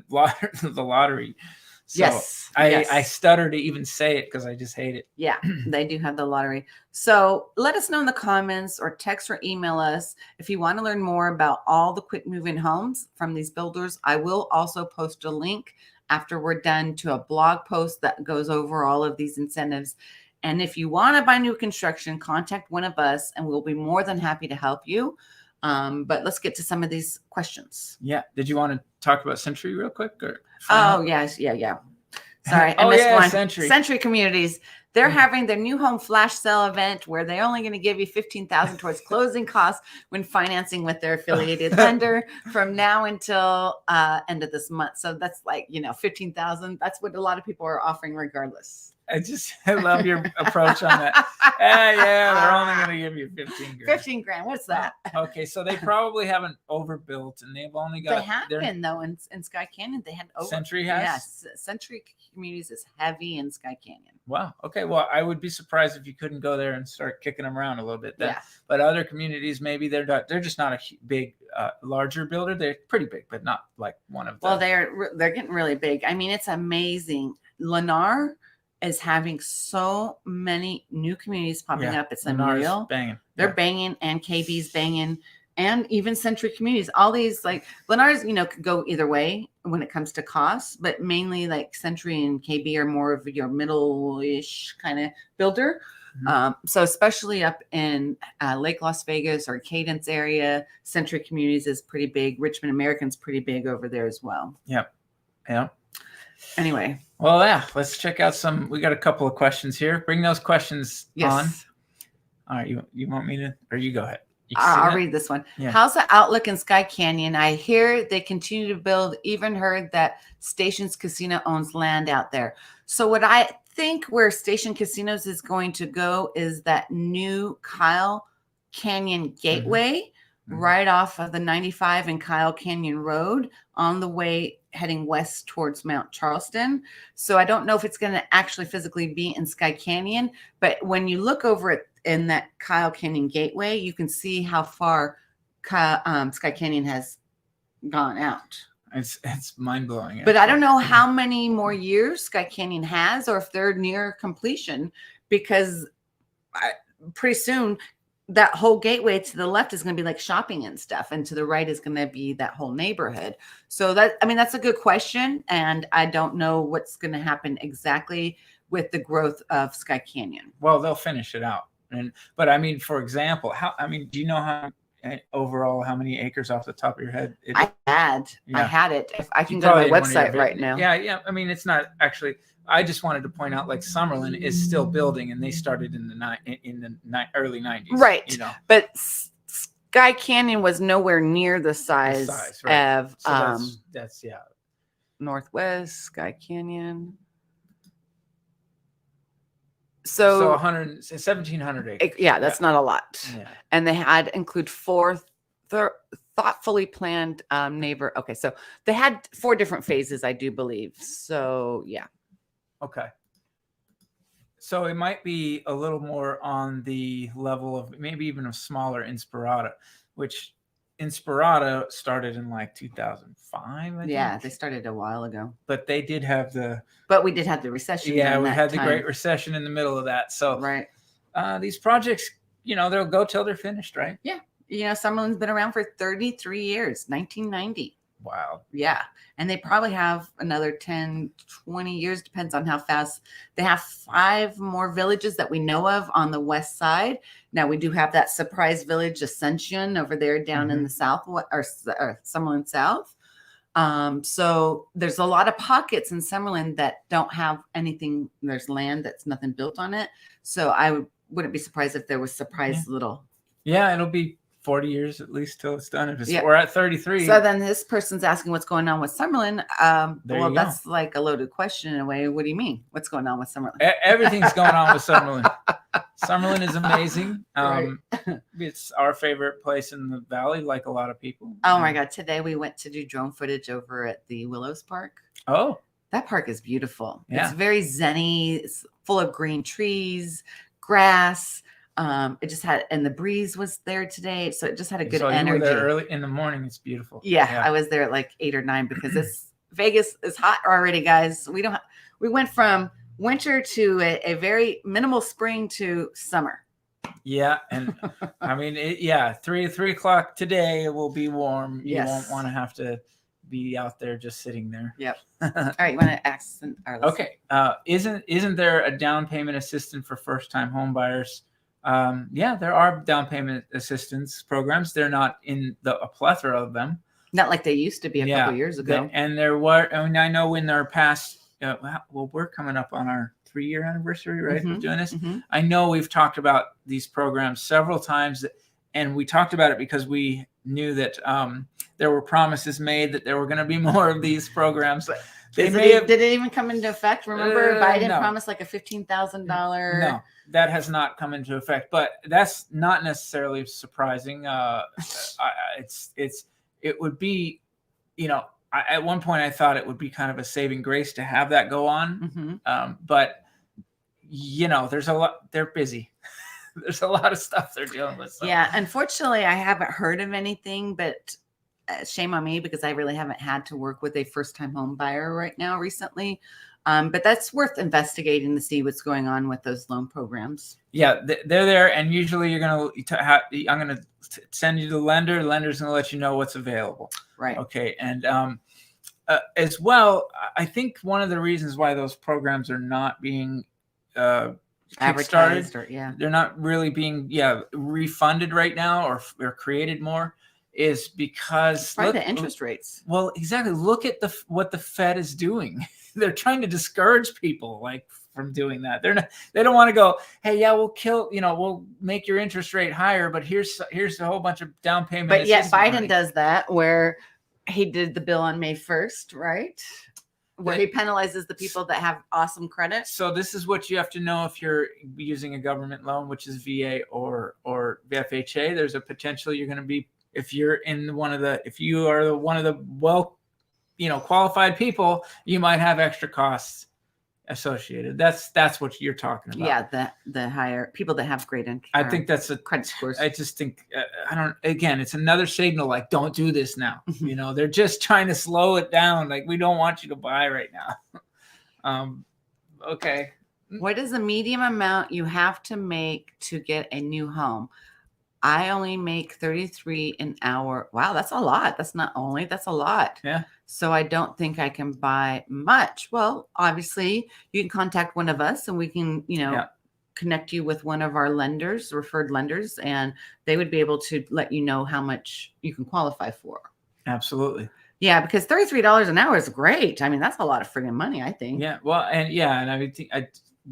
lottery. So yes. I stutter to even say it because I just hate it. Yeah, they do have the lottery. So let us know in the comments or text or email us if you want to learn more about all the quick move-in homes from these builders. I will also post a link after we're done to a blog post that goes over all of these incentives. And if you want to buy new construction, contact one of us and we'll be more than happy to help you. But let's get to some of these questions. Yeah. Did you want to talk about Century real quick? Yes. Yeah. Sorry. I missed one. Century Communities. They're having their new home flash sale event where they're only going to give you $15,000 towards closing costs when financing with their affiliated lender from now until end of this month. So that's like, $15,000. That's what a lot of people are offering regardless. I love your approach on that. Yeah, they're only going to give you 15 grand. 15 grand. What's that? Okay, so they probably haven't overbuilt, and they've only got. They have been though in Sky Canyon. They had Century has. Yes, Century Communities is heavy in Sky Canyon. Wow. Okay. Well, I would be surprised if you couldn't go there and start kicking them around a little bit. Then. Yeah. But other communities, maybe they're not. They're just not a big, larger builder. They're pretty big, but not like one of them. Well, they're getting really big. I mean, it's amazing. Lennar is having so many new communities popping up. It's unreal. Banging. They're banging, and KB's banging, and even Century Communities. All these like Lennar's, could go either way when it comes to costs, but mainly like Century and KB are more of your middle-ish kind of builder. Mm-hmm. So especially up in Lake Las Vegas or Cadence area, Century Communities is pretty big. Richmond American's pretty big over there as well. Yep. Yeah. Anyway. Well, yeah, let's check out we got a couple of questions here. Bring those questions on. All right. You want me to, or you go ahead. I'll read this one. Yeah. How's the outlook in Sky Canyon? I hear they continue to build, even heard that Stations Casino owns land out there. So what I think where Station Casinos is going to go is that new Kyle Canyon Gateway right off of the 95 and Kyle Canyon Road on the way heading west towards Mount Charleston. So I don't know if it's going to actually physically be in Sky Canyon, but when you look over it in that Kyle Canyon Gateway, you can see how far Sky Canyon has gone out. It's mind-blowing. But I don't know how many more years Sky Canyon has or if they're near completion, because pretty soon that whole gateway to the left is going to be like shopping and stuff, and to the right is going to be that whole neighborhood. So that's a good question, and I don't know what's going to happen exactly with the growth of Sky Canyon. Well, they'll finish it out, but I mean, for example, do you know how many acres off the top of your head? I had it. If I can go to my website right now. Yeah. I mean, it's not actually. I just wanted to point out, like Summerlin is still building, and they started in the early 90s. Right. But Sky Canyon was nowhere near the size of that's Northwest Sky Canyon. So 1,700 acres. Yeah, that's not a lot. Yeah. And they had include 4 thoughtfully planned neighbor. Okay, so they had 4 different phases, I do believe. So yeah. Okay. So it might be a little more on the level of maybe even a smaller Inspirata, which Inspirata started in like 2005. I think. They started a while ago. But they did have But we did have the recession. Yeah, we had the Great Recession in the middle of that. So these projects, they'll go till they're finished, right? Yeah. Summerlin's been around for 33 years, 1990. Wow. Yeah. And they probably have another 10, 20 years, depends on how fast. They have 5 more villages that we know of on the west side. Now we do have that surprise village Ascension over there down in the south or Summerlin South. So there's a lot of pockets in Summerlin that don't have anything. There's land that's nothing built on it. So I wouldn't be surprised if there was surprise little. Yeah, it'll be 40 years at least till it's done. If it's, Yep. we're at 33. So then this person's asking what's going on with Summerlin. There Well, you go. that's like a loaded question in a way. What do you mean? What's going on with Summerlin? Everything's going on with Summerlin. Summerlin is amazing. Right. It's our favorite place in the valley, like a lot of people. Oh my God. Today we went to do drone footage over at the Willows Park. Oh, that park is beautiful. Yeah. It's very zenny. It's full of green trees, grass. It just had, and the breeze was there today. So it just had a good energy. You were there early in the morning. It's beautiful. Yeah, I was there at like 8 or 9 because Vegas is hot already, guys. We went from winter to a very minimal spring to summer. Yeah. And I mean, 3 o'clock today, it will be warm. Yes. You won't want to have to be out there just sitting there. Yep. All right. You want to ask our listeners? Okay. Isn't there a down payment assistance for first-time home buyers? Yeah, there are down payment assistance programs. They're not in a plethora of them. Not like they used to be a couple years ago. And there were, I mean, I know in their past, well, we're coming up on our 3-year anniversary, right? Of doing this. I know we've talked about these programs several times, and we talked about it because we knew that there were promises made that there were going to be more of these programs. But did it even come into effect? Remember, Biden promised like a $15,000. No, that has not come into effect, but that's not necessarily surprising. It would be, at one point I thought it would be kind of a saving grace to have that go on. But there's a lot, they're busy. There's a lot of stuff they're dealing with. So. Yeah. Unfortunately, I haven't heard of anything, but shame on me because I really haven't had to work with a first-time home buyer right now recently. But that's worth investigating to see what's going on with those loan programs. Yeah, they're there, and usually I'm going to send you to the lender. The lender's going to let you know what's available. Right. Okay, and as well, I think one of the reasons why those programs are not being advertised, they're not really being refunded right now or created more. Is because the interest rates. Well, exactly. Look at what the Fed is doing. They're trying to discourage people from doing that. They don't want to go, hey, we'll make your interest rate higher, but here's a whole bunch of down payment. But yet Biden does that, where he did the bill on May 1st, right? Where he penalizes the people that have awesome credit. So this is what you have to know if you're using a government loan, which is VA or FHA. There's a potential you're going to be, if you are one of the qualified people, you might have extra costs associated. That's what you're talking about. Yeah, the higher people that have great interest. I think that's a credit scores. I just think it's another signal, like, don't do this now. They're just trying to slow it down. Like, we don't want you to buy right now. Okay. What is the medium amount you have to make to get a new home? I only make $33 an hour. Wow, that's a lot. That's a lot. Yeah. So I don't think I can buy much. Well, obviously, you can contact one of us and we can, connect you with one of our referred lenders, and they would be able to let you know how much you can qualify for. Absolutely. Yeah, because $33 an hour is great. I mean, that's a lot of friggin' money, I think. Yeah. Well, and I mean,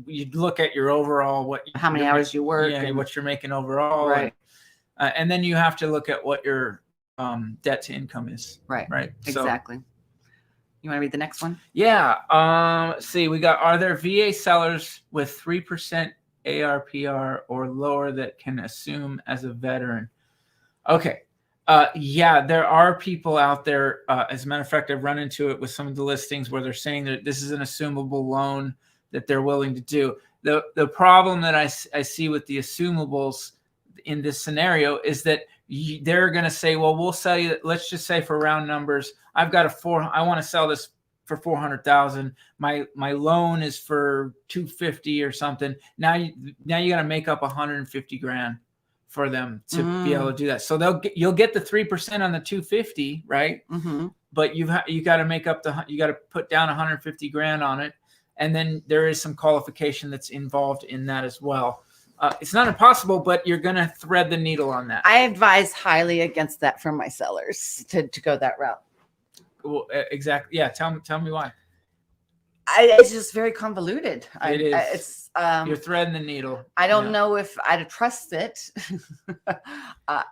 you'd look at your overall how many hours you work, and what you're making overall, right? And then you have to look at what your debt to income is. Right. Right. Exactly. So, you want to read the next one? Yeah. Let's see. Are there VA sellers with 3% ARPR or lower that can assume as a veteran? Okay. There are people out there. As a matter of fact, I've run into it with some of the listings where they're saying that this is an assumable loan that they're willing to do. The problem that I see with the assumables in this scenario is that they're going to say, well, we'll sell you, let's just say for round numbers, I want to sell this for 400,000. My loan is for 250 or something. Now you got to make up 150 grand for them to be able to do that. So you'll get the 3% on the 250, right? But you got to make up you got to put down 150 grand on it. And then there is some qualification that's involved in that as well. It's not impossible, but you're going to thread the needle on that. I advise highly against that from my sellers to go that route. Well, exactly. Yeah. Tell me why. It's just very convoluted. It is. It's You're threading the needle. I don't know if I'd trust it. I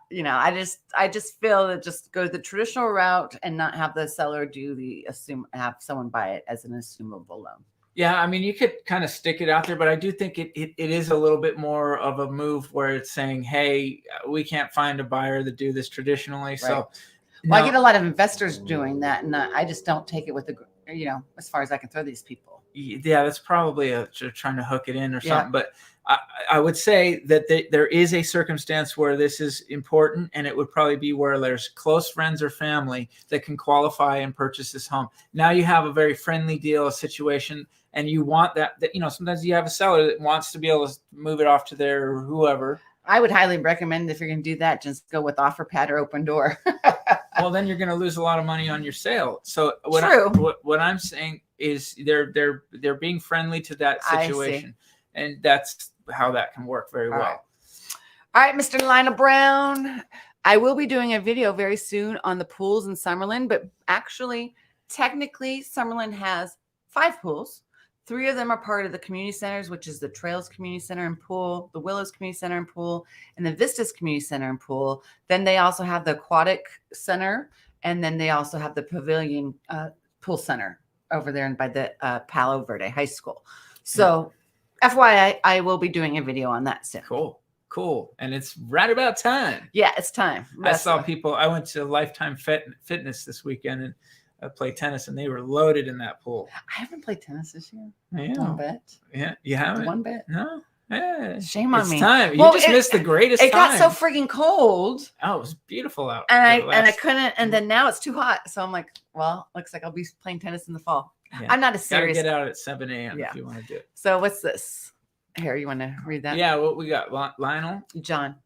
just feel that just go the traditional route and not have the seller have someone buy it as an assumable loan. Yeah, I mean, you could kind of stick it out there, but I do think it is a little bit more of a move where it's saying, hey, we can't find a buyer to do this traditionally. Right. So I get a lot of investors doing that, and I just don't take it with as far as I can throw these people. Yeah, that's probably trying to hook it in or something. But I would say that there is a circumstance where this is important, and it would probably be where there's close friends or family that can qualify and purchase this home. Now you have a very friendly deal, a situation, and you want that sometimes you have a seller that wants to be able to move it off to their whoever. I would highly recommend, if you're going to do that, just go with OfferPad or Open Door. Well, then you're going to lose a lot of money on your sale. So what I'm saying is they're being friendly to that situation, and that's how that can work very well. All right, Mr. Lionel Brown, I will be doing a video very soon on the pools in Summerlin, but actually, technically, Summerlin has 5 pools. 3 of them are part of the community centers, which is the Trails Community Center and Pool, the Willows Community Center and Pool, and the Vistas Community Center and Pool. Then they also have the Aquatic Center, and then they also have the Pavilion Pool Center over there by the Palo Verde High School. So, FYI, I will be doing a video on that soon. Cool. And it's right about time. Yeah, it's time. I saw people. I went to Lifetime Fitness this weekend and play tennis, and they were loaded in that pool. I haven't played tennis this year. Yeah. One bit. Yeah, you haven't? One bit. No. Yeah. Shame on me. It's time. You just missed the greatest time. It got so freaking cold. Oh, it was beautiful out. And I couldn't. And then now it's too hot. So I'm like, well, looks like I'll be playing tennis in the fall. Yeah. I'm not a serious. Gotta get out at 7 a.m. if you want to do it. So what's this? Here, you want to read that? Yeah. What we got? Lionel. John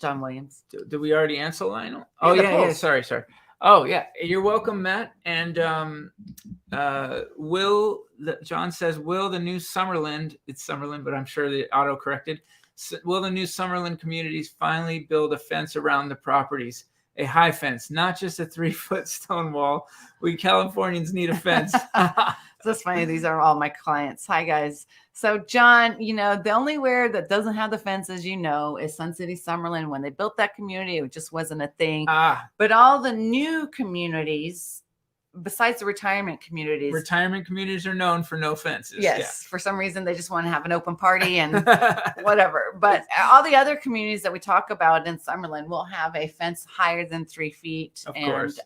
Williams. Did we already answer Lionel? Oh yeah. Sorry. Oh yeah, you're welcome, Matt. And John says, will the new Summerlin, it's Summerlin, but I'm sure they auto corrected. Will the new Summerlin communities finally build a fence around the properties? A high fence, not just a 3-foot stone wall. We Californians need a fence. That's funny. These are all my clients. Hi guys. So John, the only where that doesn't have the fences, is Sun City Summerlin. When they built that community, it just wasn't a thing. But all the new communities, besides the retirement communities are known for no fences. Yes. For some reason, they just want to have an open party and whatever. But all the other communities that we talk about in Summerlin will have a fence higher than 3 feet. Of course.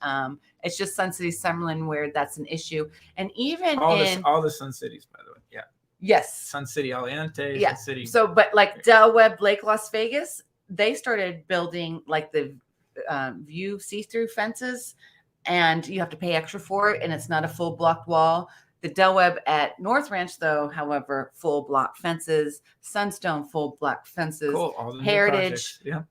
It's just Sun City Summerlin where that's an issue. And even all the Sun Cities, by the way. Yeah. Yes. Sun City Aliante. Yeah. Sun City. So, but like Del Webb Lake Las Vegas, they started building like the view see-through fences, and you have to pay extra for it, and it's not a full blocked wall. The Del Webb at North Ranch, though, however, full block fences. Sunstone, full block fences. Cool. All the Heritage. Yeah.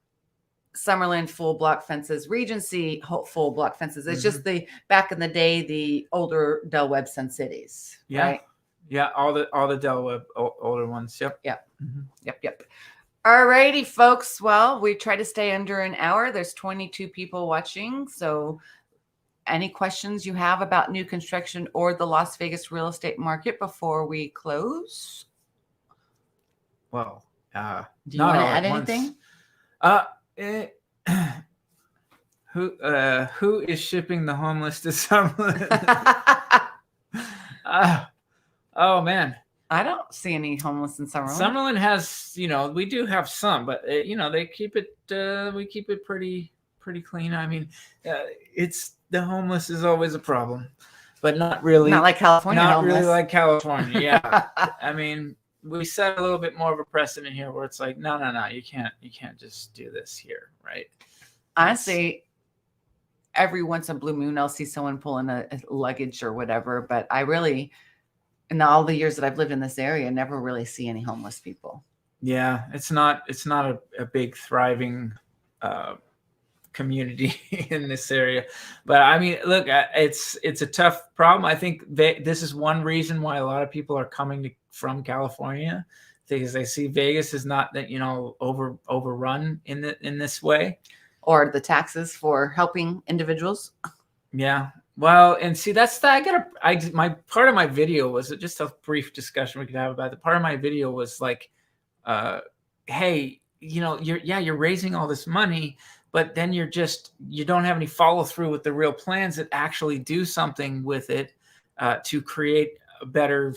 Summerlin, full block fences. Regency, full block fences. It's just back in the day, the older Del Webb Sun Cities. Yeah. Right? Yeah. All the Del Webb older ones. Yep. Yep. Mm-hmm. Yep. All righty, folks. Well, we try to stay under an hour. There's 22 people watching. So any questions you have about new construction or the Las Vegas real estate market before we close? Well, do you want to add anything? Who is shipping the homeless to Summerlin? Oh man, I don't see any homeless in Summerlin. Summerlin has, we do have some, but they keep it. We keep it pretty clean. I mean, the homeless is always a problem, but not really. Not like California. Not homeless. really like California. Yeah, I mean, we set a little bit more of a precedent here, where it's like, no, you can't just do this here, right? Honestly, every once in a blue moon, I'll see someone pulling a luggage or whatever, but I really, in all the years that I've lived in this area, never really see any homeless people. Yeah, it's not a big thriving community in this area, but I mean, look, it's a tough problem. I think this is one reason why a lot of people are coming from California, because they see Vegas is not that overrun in this way, or the taxes for helping individuals. Yeah, Well, and see, that's the, my part of my video was just a brief discussion we could have about it. The part of my video was like, hey, you're raising all this money, but then you don't have any follow through with the real plans that actually do something with it to create a better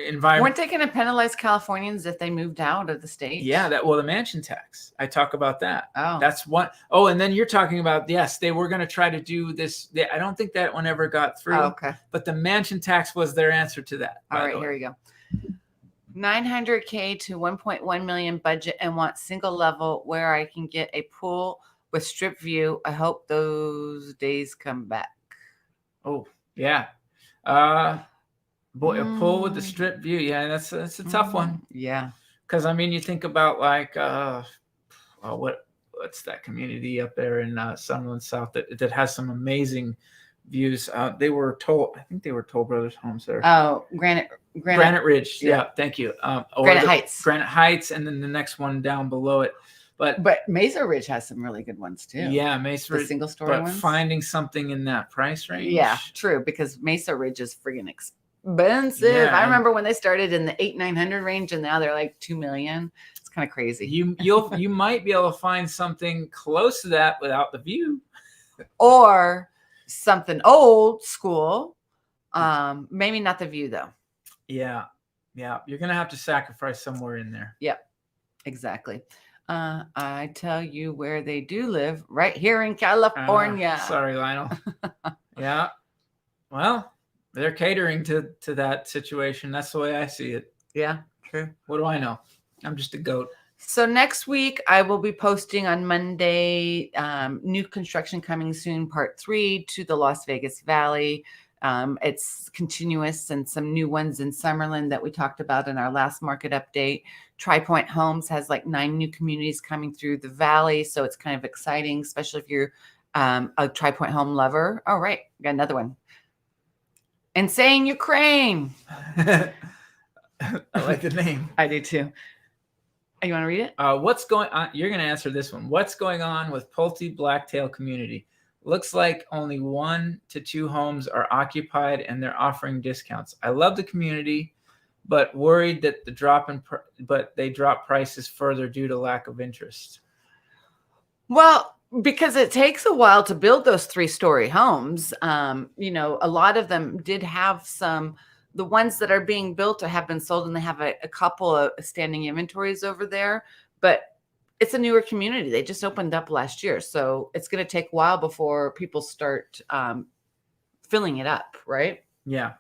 environment. Weren't they going to penalize Californians if they moved out of the state? Yeah, the mansion tax. I talk about that. Oh, that's one. Oh, and then you're talking about, yes, they were going to try to do this. I don't think that one ever got through. Oh, okay. But the mansion tax was their answer to that. All right, here we go. $900K to $1.1 million budget and want single level where I can get a pool with strip view. I hope those days come back. Oh, yeah. Boy, a pool with the strip view. Yeah, that's a tough one. Yeah. Because I mean, you think about like what's that community up there in Summerlin South that has some amazing views. They were Toll Brothers homes there. Oh, Granite Ridge. Yeah, thank you. Granite Heights. Granite Heights, and then the next one down below it. But Mesa Ridge has some really good ones too. Yeah, Mesa Ridge, single story ones. Finding something in that price range. Yeah, true, because Mesa Ridge is friggin' expensive. Yeah, I remember when they started in the 800-900 range, and now they're like $2 million. It's kind of crazy. You might be able to find something close to that without the view, or something old school. Maybe not the view though. Yeah, you're gonna have to sacrifice somewhere in there. Yep, exactly. I tell you where they do live, right here in California. Sorry, Lionel. Yeah. Well, they're catering to that situation. That's the way I see it. Yeah, true. What do I know? I'm just a goat. So next week, I will be posting on Monday, new construction coming soon, part 3 to the Las Vegas Valley. It's continuous and some new ones in Summerlin that we talked about in our last market update. Tri-Point Homes has like 9 new communities coming through the valley. So it's kind of exciting, especially if you're a Tri-Point home lover. All right, got another one. Insane Ukraine. I like the name. I do too. You want to read it? What's going on? You're going to answer this one. What's going on with Pulte Blacktail community? Looks like only 1 to 2 homes are occupied and they're offering discounts. I love the community, but worried that they drop prices further due to lack of interest. Well, because it takes a while to build those 3-story homes. A lot of them did have the ones that are being built have been sold, and they have a couple of standing inventories over there, but it's a newer community. They just opened up last year. So it's going to take a while before people start filling it up, right? Yeah.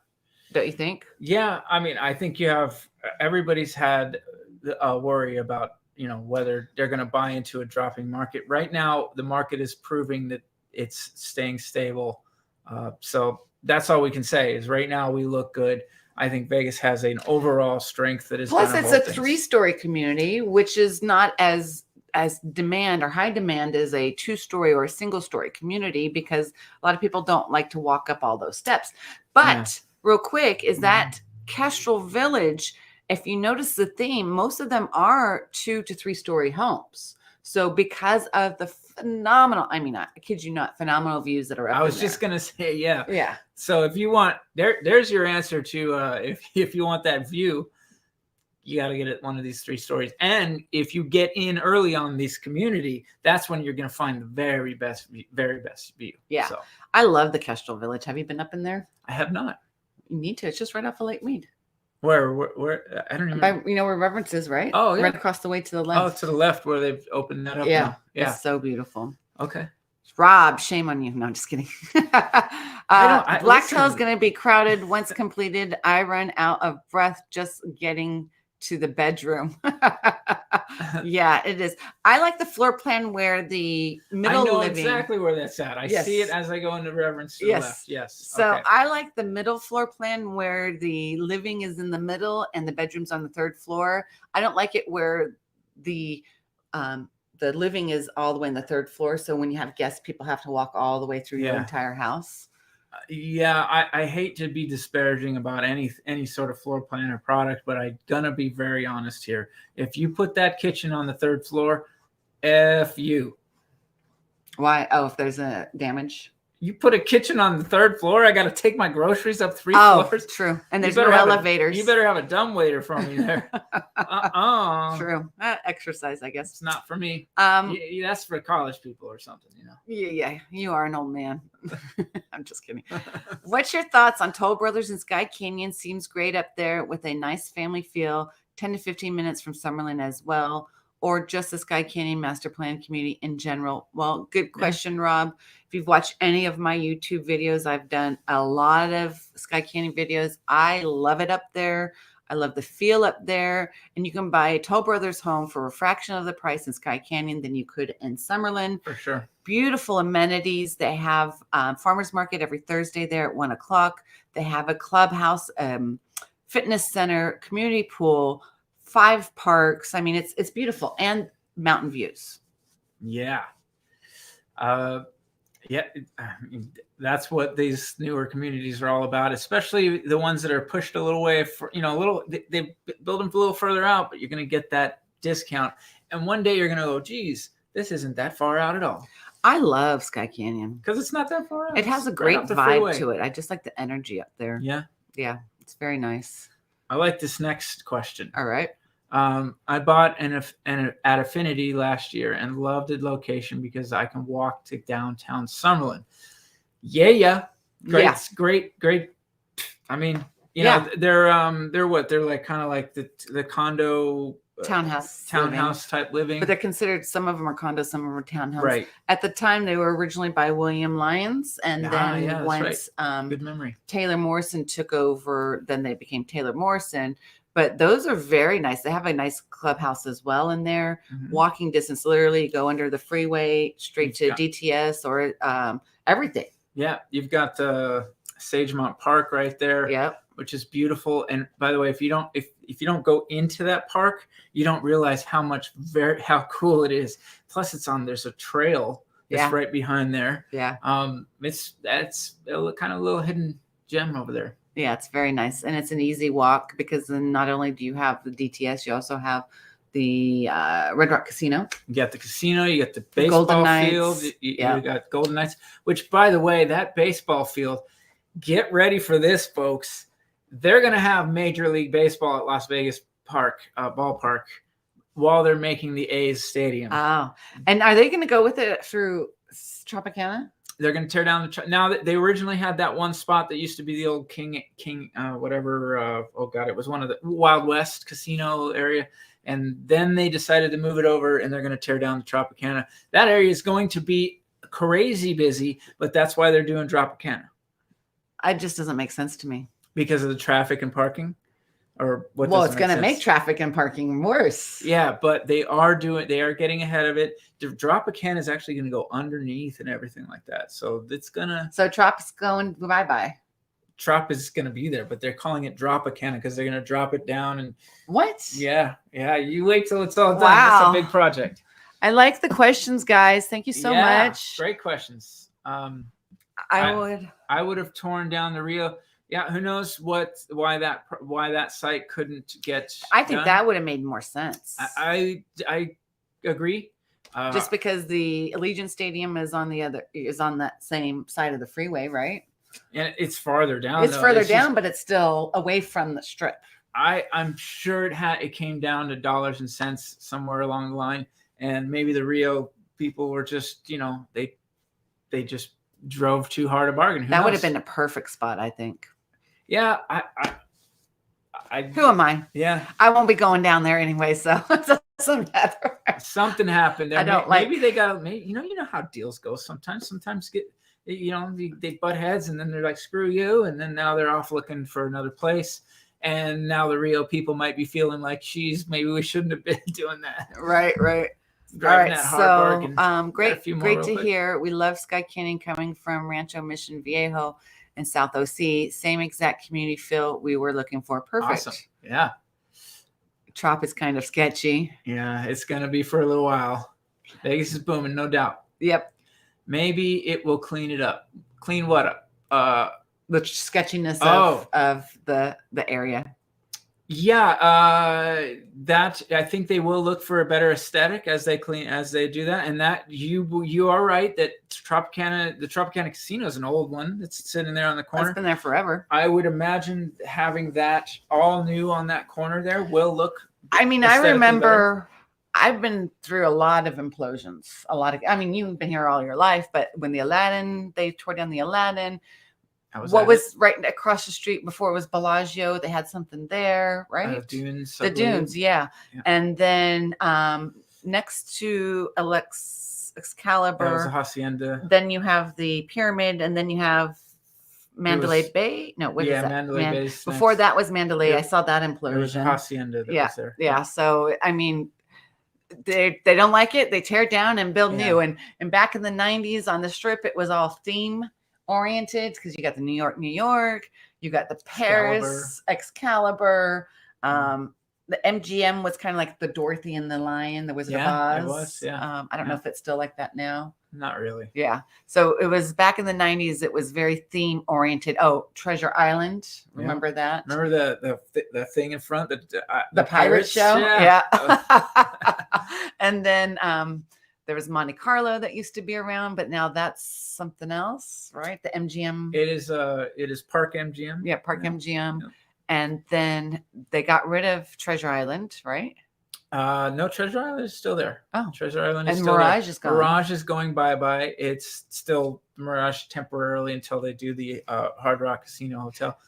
Don't you think? Yeah. I mean, I think everybody's had a worry about, whether they're going to buy into a dropping market. Right now, the market is proving that it's staying stable. So that's all we can say is right now we look good. I think Vegas has an overall strength that is. Plus, it's a 3-story community, which is not as demand or high demand as a 2-story or a single-story community, because a lot of people don't like to walk up all those steps. But real quick, is that Kestrel Village, if you notice the theme, most of them are 2 to 3-story homes. So because of the phenomenal, I kid you not, phenomenal views that are up I was just going to say, yeah. Yeah. So if you want, there's your answer to, if you want that view, you got to get it one of these 3 stories. And if you get in early on this community, that's when you're going to find the very best view. Yeah. So, I love the Kestrel Village. Have you been up in there? I have not. You need to. It's just right off of Lake Mead. Where I don't even. Where Reverence is, right? Oh, yeah. Right across the way to the left. Oh, to the left where they've opened that up. Yeah. Now. Yeah. It's so beautiful. Okay. Rob, shame on you. No, I'm just kidding. Blacktail is going to be crowded once completed. I run out of breath just getting to the bedroom. Yeah, it is. I like the floor plan where the middle living. I know exactly where that's at. I see it as I go into Reverence to the left. Yes. So okay. I like the middle floor plan where the living is in the middle and the bedroom's on the 3rd floor. I don't like it where the living is all the way in the 3rd floor. So when you have guests, people have to walk all the way through your entire house. Yeah, I hate to be disparaging about any sort of floor plan or product, but I'm gonna be very honest here. If you put that kitchen on the 3rd floor, F you. Why? Oh, if there's a damage. You put a kitchen on the 3rd floor. I got to take my groceries up 3 Oh, floors. true. And You there's no better have elevators. You better have a dumbwaiter for me there. True. Exercise, I guess. It's not for me. Um, That's for college people or something, you know. yeah, you are an old man. I'm just kidding. What's your thoughts on Toll Brothers and Sky Canyon? Seems great up there with a nice family feel, 10 to 15 minutes from Summerlin as well, or just the Sky Canyon master plan community in general? Well, good question, Rob. If you've watched any of my YouTube videos, I've done a lot of Sky Canyon videos. I love it up there. I love the feel up there. And you can buy a Toll Brothers home for a fraction of the price in Sky Canyon than you could in Summerlin. For sure. Beautiful amenities. They have farmers market every Thursday there at 1 o'clock. They have a clubhouse, fitness center, community pool, 5 parks. I mean, it's beautiful, and mountain views. Yeah. Yeah. That's what these newer communities are all about, especially the ones that are pushed a little way for, they build them a little further out, but you're going to get that discount. And one day you're going to go, geez, this isn't that far out at all. I love Sky Canyon because it's not that far out. It has a great vibe to it. I just like the energy up there. Yeah. Yeah. It's very nice. I like this next question. All right. I bought an at Affinity last year and loved the location because I can walk to downtown Summerlin. Yeah. Great. I mean, you know, they're what? They're like kind of like the condo townhouse type living. But they're considered, some of them are condos, some of them are townhomes. Right. At the time, they were originally by William Lyons, and then once good memory. Taylor Morrison took over, then they became Taylor Morrison. But those are very nice. They have a nice clubhouse as well in there. Mm-hmm. Walking distance, literally go under the freeway straight to DTS or everything. Yeah, you've got the Sagemont Park right there. Yep. Which is beautiful. And by the way, if you don't go into that park, you don't realize how cool it is. Plus, there's a trail that's right behind there. Yeah. That's a kind of little hidden gem over there. Yeah, it's very nice, and it's an easy walk because then not only do you have the DTS, you also have the Red Rock Casino. You got the casino, you got the baseball field, you got Golden Knights. Which, by the way, that baseball field, get ready for this, folks. They're going to have Major League Baseball at Las Vegas ballpark while they're making the A's stadium. Oh, and are they going to go with it through Tropicana? They're going to tear down now that they originally had that one spot that used to be the old King, whatever. It was one of the Wild West casino area. And then they decided to move it over, and they're going to tear down the Tropicana. That area is going to be crazy busy, but that's why they're doing Tropicana. It just doesn't make sense to me. Because of the traffic and parking? Or what? Well, it's going to make traffic and parking worse. Yeah, but they are getting ahead of it. The Tropicana is actually going to go underneath and everything like that. So it's going to. So Trop's going bye-bye. Trop is going to be there, but they're calling it Tropicana because they're going to drop it down. And what? Yeah. You wait till it's all done. Wow. That's a big project. I like the questions, guys. Thank you so much. Great questions. I would have torn down the Rio. Yeah, who knows why that site couldn't get I think done. That would have made more sense. I agree. Just because the Allegiant Stadium is on that same side of the freeway, right? And it's farther down. It's further down, but it's still away from the strip. I'm sure it came down to dollars and cents somewhere along the line, and maybe the Rio people were just they just drove too hard a bargain. That would have been a perfect spot, I think. Yeah, who am I? Yeah, I won't be going down there anyway, so it doesn't matter. Something happened there. I don't maybe they got you know how deals go. Sometimes get they butt heads, and then they're like, screw you, and then now they're off looking for another place. And now the Rio people might be feeling like, maybe we shouldn't have been doing that. Right. All right, so great to hear. We love Sky Canyon coming from Rancho Mission Viejo in South OC. Same exact community feel we were looking for. Perfect. Awesome. Yeah. Trop is kind of sketchy. Yeah, it's going to be for a little while. Vegas is booming, no doubt. Yep. Maybe it will clean it up. Clean what up? The sketchiness of the area. Yeah, that I think they will look for a better aesthetic as they do that. And that you are right that the Tropicana Casino is an old one that's sitting there on the corner. It's been there forever. I would imagine having that all new on that corner there will look. I mean, I aesthetically remember better. I've been through a lot of implosions. I mean, you've been here all your life, but when they tore down the Aladdin. What was right across the street before it was Bellagio? They had something there, right? Dunes. The Dunes, yeah. And then next to Excalibur, that was a hacienda. Then you have the pyramid, and then you have Mandalay Bay. No, what is that? Mandalay Bay. Before that was Mandalay. I saw that implosion. There was a hacienda that was there. Yeah. So I mean, they don't like it. They tear it down and build new. And back in the 90s on the Strip, it was all theme oriented because you got the New York, you got the Paris Excalibur. The MGM was kind of like the Dorothy and the Lion, the Wizard of Oz. It was, I don't know if it's still like that now. Not really. Yeah. So it was back in the 90s. It was very theme oriented. Oh, Treasure Island. Remember that? Remember the thing in front, the pirate show? Yeah. And then there was Monte Carlo that used to be around, but now that's something else, right? The MGM. It is Park MGM. Yeah, Park MGM. Yeah. And then they got rid of Treasure Island, right? No, Treasure Island is still there. Oh, Treasure Island is and still Mirage there. is gone. Mirage is going bye-bye. It's still Mirage temporarily until they do the Hard Rock Casino Hotel.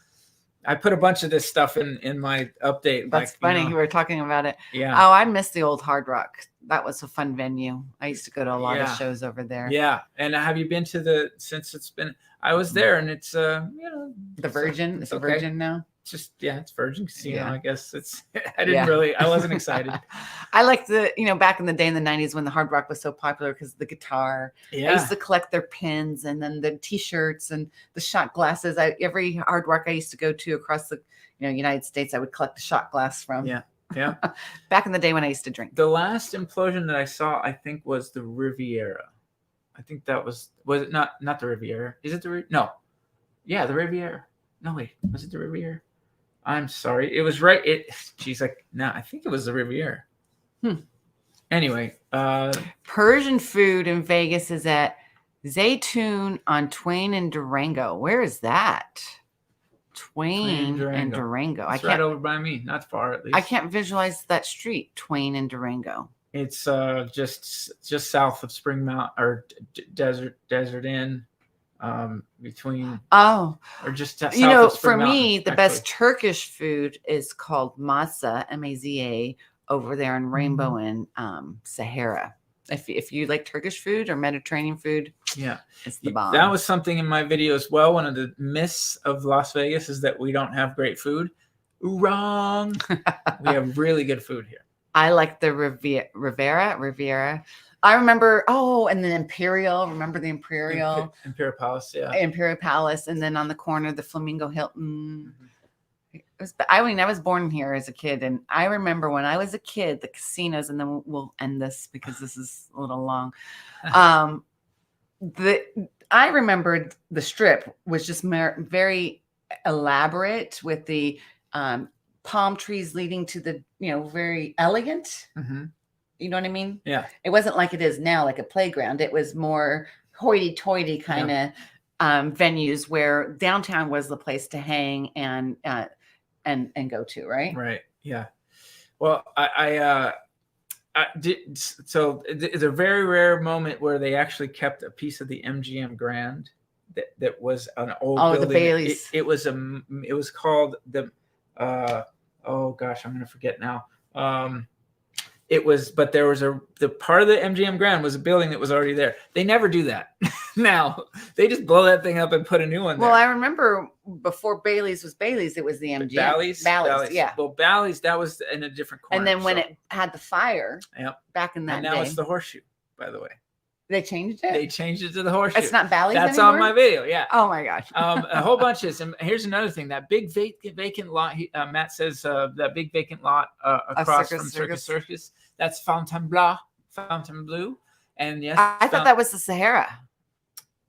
I put a bunch of this stuff in my update. That's funny. You were talking about it. Yeah. Oh, I miss the old Hard Rock. That was a fun venue. I used to go to a lot of shows over there. Yeah. And have you been to since it's been? I was there, and it's the Virgin. It's a Virgin now. Just it's Virgin Casino. I guess I wasn't excited. I liked back in the day in the 90s when the Hard Rock was so popular because of the guitar. I used to collect their pins and then the t-shirts and the shot glasses. Every Hard Rock I used to go to across the United States, I would collect the shot glass from. Yeah. Back in the day when I used to drink. The last implosion that I saw, I think, was the Riviera. I think that was it not the Riviera? Is it the no? Yeah, the Riviera. No, wait, was it the Riviera? I'm sorry. It was right. I think it was the Riviera. Anyway, Persian food in Vegas is at Zaytun on Twain and Durango. Where is that? Twain and Durango. It's right over by me, not far at least. I can't visualize that street, Twain and Durango. It's just south of Spring Mountain or Desert Inn. Between or just south of for me the best Turkish food is called Maza, Maza, over there in Rainbow and Sahara. If you like Turkish food or Mediterranean food, it's the bomb. That was something in my video as well. One of the myths of Las Vegas is that we don't have great food. Wrong. We have really good food here. I like the Riviera. I remember, and then Imperial. Remember the Imperial? Imperial Palace, yeah. Imperial Palace. And then on the corner, the Flamingo Hilton. I was born here as a kid. And I remember when I was a kid, the casinos, and then we'll end this because this is a little long. I remembered the Strip was just very elaborate with the palm trees leading to the, very elegant. Mm-hmm. You know what I mean? Yeah. It wasn't like it is now, like a playground. It was more hoity-toity kind of venues where downtown was the place to hang and go to, right? Right. Yeah. Well, I did. So it's a very rare moment where they actually kept a piece of the MGM Grand that was an old building. The Baileys. It was called the. Oh gosh, I'm gonna forget now. But there was the part of the MGM Grand was a building that was already there. They never do that. Now they just blow that thing up and put a new one there. Well, I remember before Bailey's was Bailey's, it was the MGM. Bally's, yeah. Well, Bally's, that was in a different corner. And then when it had the fire, back in that day. And now day, it's the Horseshoe, by the way. They changed it? They changed it to the Horseshoe. It's not Bally's That's anymore? on my video, yeah. Oh, my gosh. A whole bunch of this. And here's another thing. That big vacant lot, Matt says that big vacant lot across from Circus, that's Fontainebleau. And yes. I thought that was the Sahara.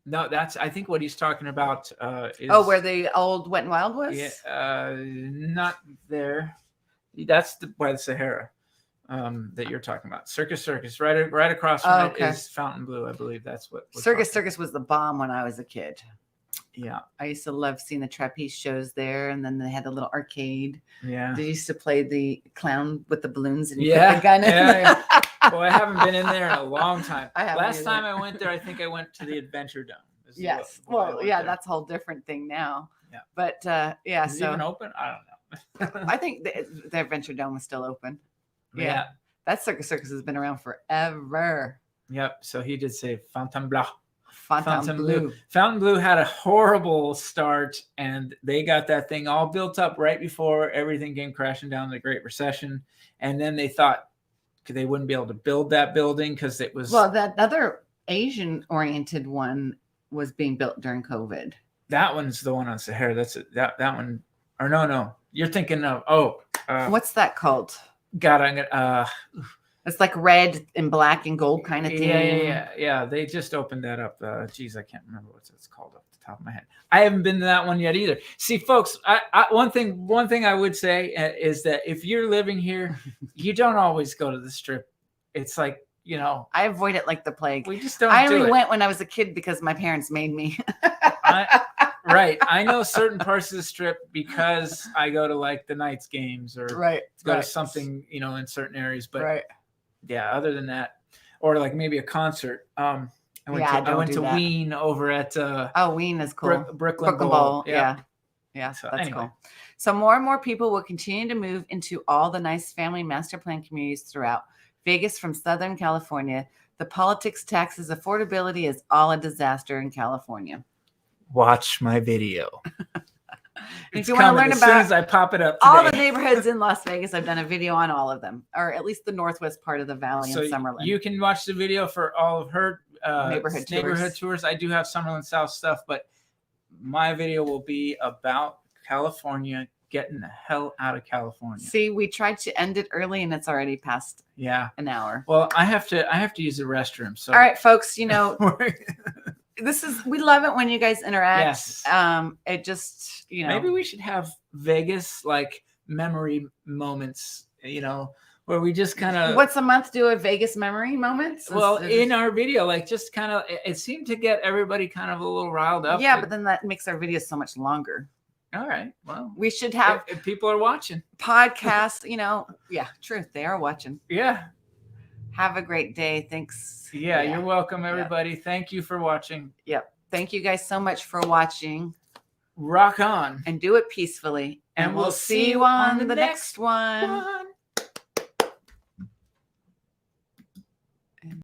No, I think what he's talking about is. Oh, where the old Wet n Wild was? Yeah, not there. That's by the Sahara that you're talking about. Circus right across from it is Fontainebleau. I believe that's what Circus was the bomb when I was a kid. Yeah. I used to love seeing the trapeze shows there, and then they had a little arcade. Yeah. They used to play the clown with the balloons and you put the gun in. Yeah. Well, I haven't been in there in a long time. Last time I went there, I think I went to the Adventure Dome. Yes. Well, yeah, that's a whole different thing now. Yeah. But yeah, is it even open? I don't know. I think the Adventure Dome is still open. Yeah. That Circus has been around forever. Yep. So he did say Fontainebleau. Fontainebleau. Fontainebleau had a horrible start, and they got that thing all built up right before everything came crashing down, the Great Recession. And then they thought they wouldn't be able to build that building because it was. Well, that other Asian-oriented one was being built during COVID. That one's the one on Sahara. That's that one. Or no. You're thinking of what's that called? God, I'm gonna. It's like red and black and gold kind of thing. Yeah. They just opened that up. Geez, I can't remember what it's called off the top of my head. I haven't been to that one yet either. See, folks, one thing I would say is that if you're living here, you don't always go to the Strip. It's like, I avoid it like the plague. We just don't. I only went when I was a kid because my parents made me. Right. I know certain parts of the Strip because I go to like the Knights games or go to something, in certain areas. But yeah, other than that, or like maybe a concert. I went to Ween over at Ween is cool. Brooklyn Bowl. Yeah, so that's cool. So more and more people will continue to move into all the nice family master plan communities throughout Vegas from Southern California. The politics, taxes, affordability is all a disaster in California. Watch my video. If you want to learn as soon as I pop it up today. All the neighborhoods in Las Vegas, I've done a video on all of them, or at least the northwest part of the valley and Summerlin. You can watch the video for all of her neighborhood tours. I do have Summerlin South stuff, but my video will be about California, getting the hell out of California. See, we tried to end it early and it's already past an hour. Well, I have to use the restroom. So all right, folks, we love it when you guys interact. Yes. It just, maybe we should have Vegas like memory moments, where we just kind of once a month do a Vegas memory moments. Well, in our video, like just kind of, it seemed to get everybody kind of a little riled up. Yeah, but then that makes our videos so much longer. All right. Well, we should have if people are watching podcasts, yeah, true. They are watching. Yeah. Have a great day. Thanks. Yeah, you're welcome, everybody. Thank you for watching. Yep. Thank you guys so much for watching. Rock on. And do it peacefully. And we'll see you on the next one.